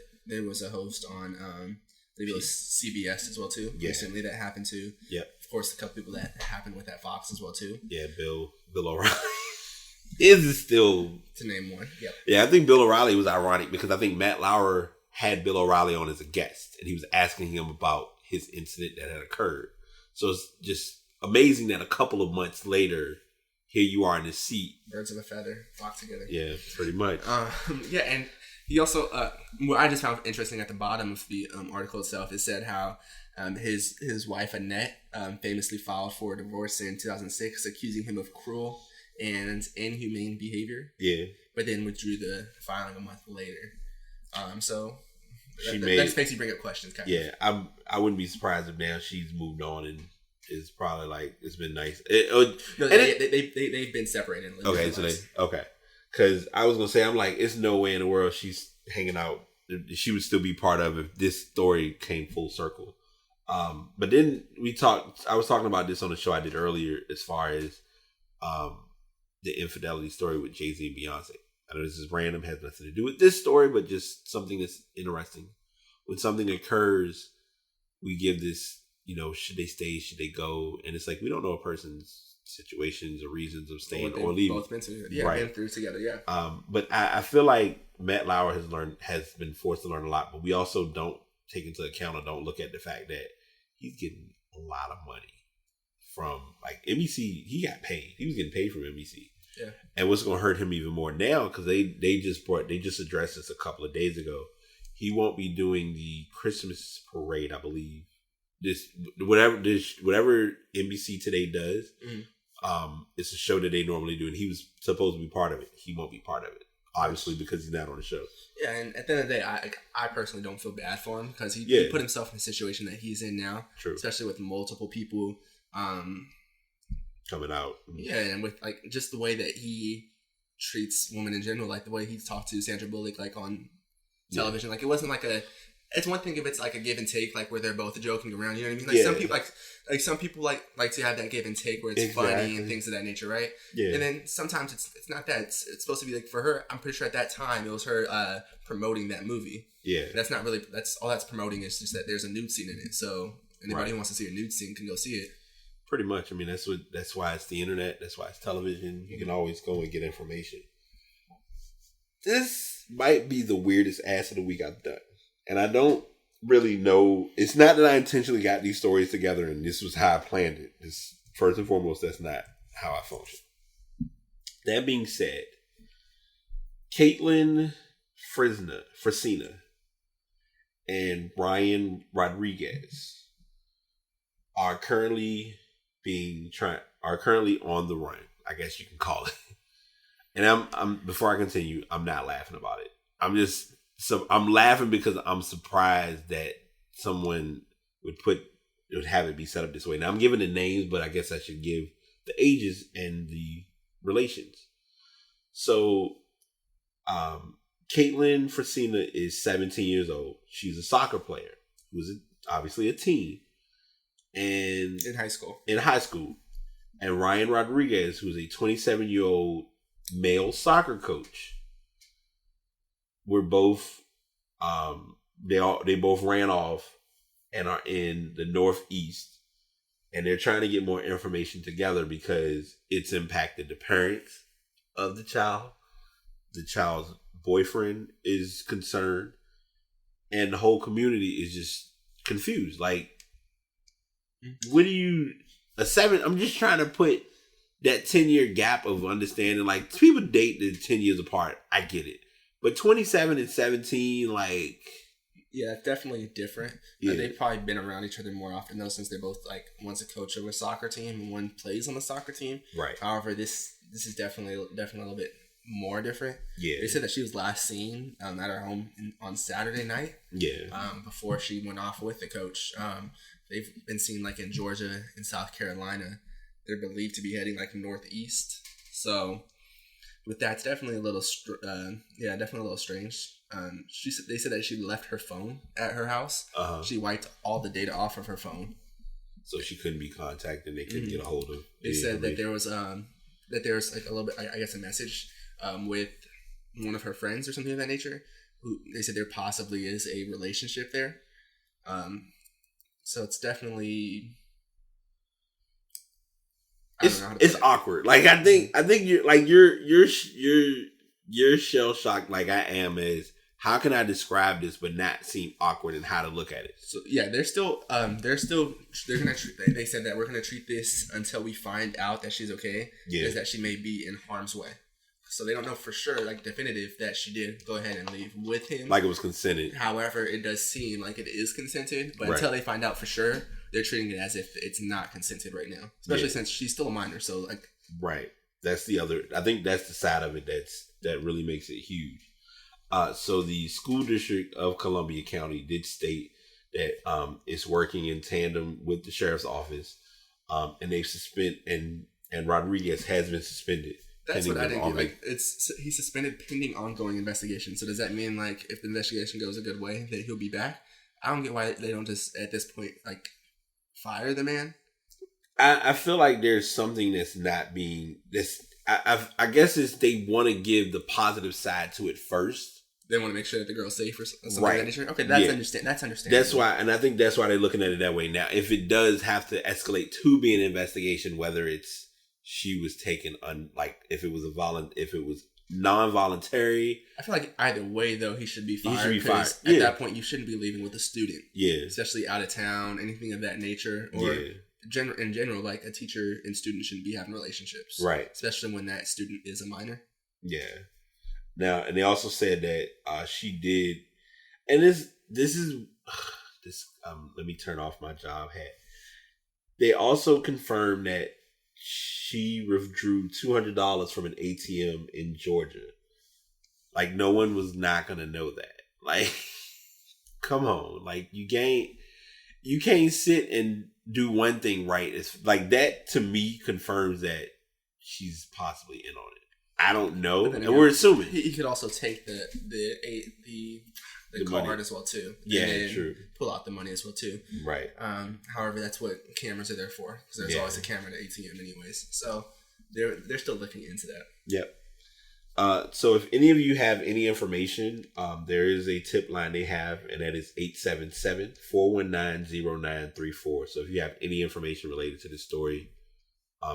host on I believe it was CBS as well too recently that happened to.
Yep.
Of course, a couple people that happened with that Fox as well too.
Yeah, Bill O'Reilly. Is still
to name one. Yep.
Yeah, I think Bill O'Reilly was ironic because I think Matt Lauer had Bill O'Reilly on as a guest, and he was asking him about his incident that had occurred. So it's just amazing that a couple of months later, here you are in this seat.
Birds of a feather flock together.
Yeah, pretty much.
And he also, what I just found interesting at the bottom of the article itself, it said how his wife Annette famously filed for a divorce in 2006, accusing him of cruel and inhumane behavior.
Yeah.
But then withdrew the filing a month later. So that just makes you bring up questions.
I wouldn't be surprised if now she's moved on and is probably like, it's been nice.
They've been separated.
Okay. Because I was going to say, I'm like, it's no way in the world she's hanging out. She would still be part of if this story came full circle. But then I was talking about this on the show I did earlier as far as the infidelity story with Jay-Z and Beyonce. I know this is random, has nothing to do with this story, but just something that's interesting. When something occurs, we give this, should they stay, should they go? And it's like, we don't know a person's situations or reasons of staying or leaving.
Both been through together, yeah.
But I feel like Matt Lauer has been forced to learn a lot, but we also don't take into account or don't look at the fact that he's getting a lot of money from like NBC. He got paid. He was getting paid from NBC.
Yeah.
And what's going to hurt him even more now, because they just addressed this a couple of days ago. He won't be doing the Christmas parade, I believe. Whatever NBC Today does, it's a show that they normally do, and he was supposed to be part of it. He won't be part of it. obviously, because he's not on the show.
Yeah, and at the end of the day, I personally don't feel bad for him because he put himself in a situation that he's in now.
True.
Especially with multiple people
coming out.
Yeah, and with like just the way that he treats women in general, like the way he talked to Sandra Bullock, like on television. Like it wasn't like it's one thing if it's like a give and take, like where they're both joking around. You know what I mean? Like some people like to have that give and take where it's funny and things of that nature, right? Yeah. And then sometimes it's not that. It's supposed to be like for her. I'm pretty sure at that time it was her promoting that movie. Yeah. That's not really. That's all that's promoting is just that there's a nude scene in it. So anybody who wants to see a nude scene can go see it. Pretty
much. I mean, that's why it's the internet. That's why it's television. You can always go and get information. This might be the weirdest ass of the week I've done. And I don't really know. It's not that I intentionally got these stories together and this was how I planned it. It's, first and foremost, that's not how I function. That being said, Caitlin Fresina and Brian Rodriguez are currently on the run, I guess you can call it. And I'm before I continue, I'm not laughing about it. I'm laughing because I'm surprised that someone would have it be set up this way. Now I'm giving the names, but I guess I should give the ages and the relations. So, Caitlin Fresina is 17 years old. She's a soccer player who's obviously a teen. And
in high school.
And Ryan Rodriguez, who's a 27-year-old male soccer coach, were both they both ran off and are in the Northeast, and they're trying to get more information together because it's impacted the parents of the child. The child's boyfriend is concerned, and the whole community is just confused. Like, I'm just trying to put that 10-year gap of understanding. Like, people date the 10 years apart. I get it. But 27 and 17, like...
Yeah, definitely different. Yeah. They've probably been around each other more often, though, since they're both, like, one's a coach of a soccer team and one plays on the soccer team. Right. However, this is definitely a little bit more different. Yeah. They said that she was last seen at her home on Saturday night. Yeah. Before she went off with the coach. They've been seen, like, in Georgia and South Carolina. They're believed to be heading, like, northeast. So... with that, it's definitely a little, definitely a little strange. They said that she left her phone at her house. Uh-huh. She wiped all the data off of her phone,
so she couldn't be contacted. And they couldn't get a hold of.
They said that there was like a little bit, I guess, a message with one of her friends or something of that nature. Who they said there possibly is a relationship there. So it's definitely.
It's awkward. Like I think you're shell shocked like I am. Is how can I describe this but not seem awkward and how to look at it?
So yeah, they're gonna treat. They said that we're gonna treat this until we find out that she's okay. Yeah, is that she may be in harm's way. So they don't know for sure, like definitive, that she did go ahead and leave with him.
Like it was consented.
However, it does seem like it is consented, but until they find out for sure, they're treating it as if it's not consented right now. Especially since she's still a minor. So like,
right. That's the other. I think that's the side of it that really makes it huge. So the school district of Columbia County did state that it's working in tandem with the sheriff's office, and they've suspended and Rodriguez has been suspended.
That's what I didn't get. Like, he's suspended pending ongoing investigation. So does that mean like if the investigation goes a good way, that he'll be back? I don't get why they don't just at this point like fire the man.
I feel like there's something that's not being this. I guess it's they want to give the positive side to it first.
They want to make sure that the girl's safe or something like that. Okay, that's understandable.
That's why, and I think that's why they're looking at it that way now. If it does have to escalate to be an investigation, whether it's she was taken if it was non-voluntary.
I feel like either way though he should be fired. He should be fired. At that point you shouldn't be leaving with a student. Yeah. Especially out of town, anything of that nature. Or in general, like a teacher and student shouldn't be having relationships. Right. Especially when that student is a minor.
Yeah. Now, and they also said that she did, and this let me turn off my job hat. They also confirmed that she withdrew $200 from an ATM in Georgia. Like, no one was not gonna know that. Like, come on. Like, you can't sit and do one thing right. It's like that to me confirms that she's possibly in on it. I don't know, and we're assuming
he could also take the card money as well too.
Yeah, true.
Pull out the money as well too.
Right.
However, that's what cameras are there for, because there's always a camera at ATM anyways. So they're still looking into that.
Yep. So if any of you have any information, there is a tip line they have, and that is 877-419-0934. So if you have any information related to this story,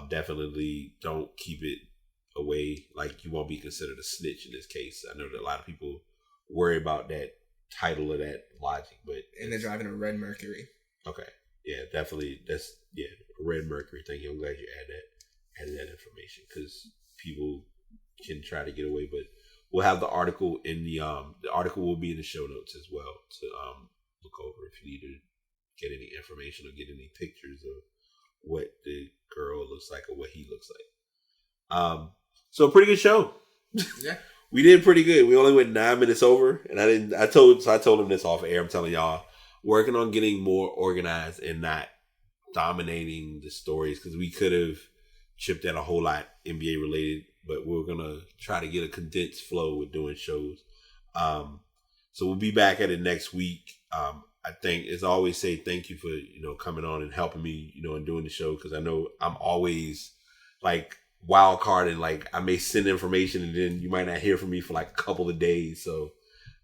definitely don't keep it away. Like, you won't be considered a snitch in this case. I know that a lot of people worry about that title of that logic,
and they're driving a red Mercury.
Okay. Yeah, definitely. That's a red Mercury. Thank you. I'm glad you added that information, because people can try to get away, but we'll have the article in the article will be in the show notes as well to look over if you need to get any information or get any pictures of what the girl looks like or what he looks like. So a pretty good show.
Yeah.
We did pretty good. We only went 9 minutes over, and I told him this off air. I'm telling y'all, working on getting more organized and not dominating the stories, because we could have chipped in a whole lot NBA related, but we're gonna try to get a condensed flow with doing shows. So we'll be back at it next week. I think, as I always say, thank you for coming on and helping me, and doing the show, because I know I'm always like wild card, and like I may send information and then you might not hear from me for like a couple of days. So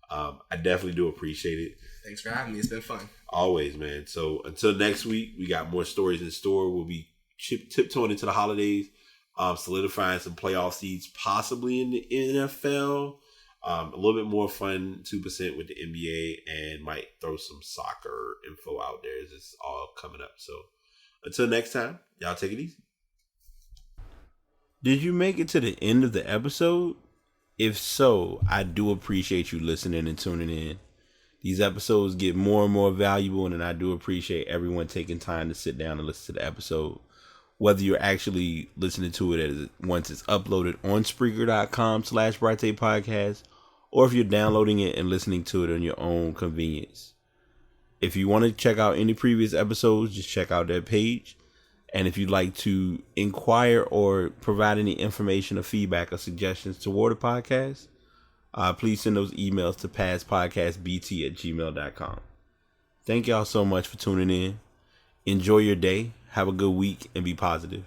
I definitely do appreciate it.
Thanks for having me. It's been fun.
Always, man. So until next week, we got more stories in store. We'll be tiptoeing into the holidays, solidifying some playoff seeds, possibly in the NFL. A little bit more fun, 2% with the NBA, and might throw some soccer info out there as it's all coming up. So until next time, y'all take it easy. Did you make it to the end of the episode? If so, I do appreciate you listening and tuning in. These episodes get more and more valuable, and I do appreciate everyone taking time to sit down and listen to the episode. Whether you're actually listening to it once it's uploaded on Spreaker.com/Brite Podcast, or if you're downloading it and listening to it on your own convenience. If you want to check out any previous episodes, just check out that page. And if you'd like to inquire or provide any information or feedback or suggestions toward the podcast, please send those emails to passpodcastbt@gmail.com. Thank y'all so much for tuning in. Enjoy your day. Have a good week and be positive.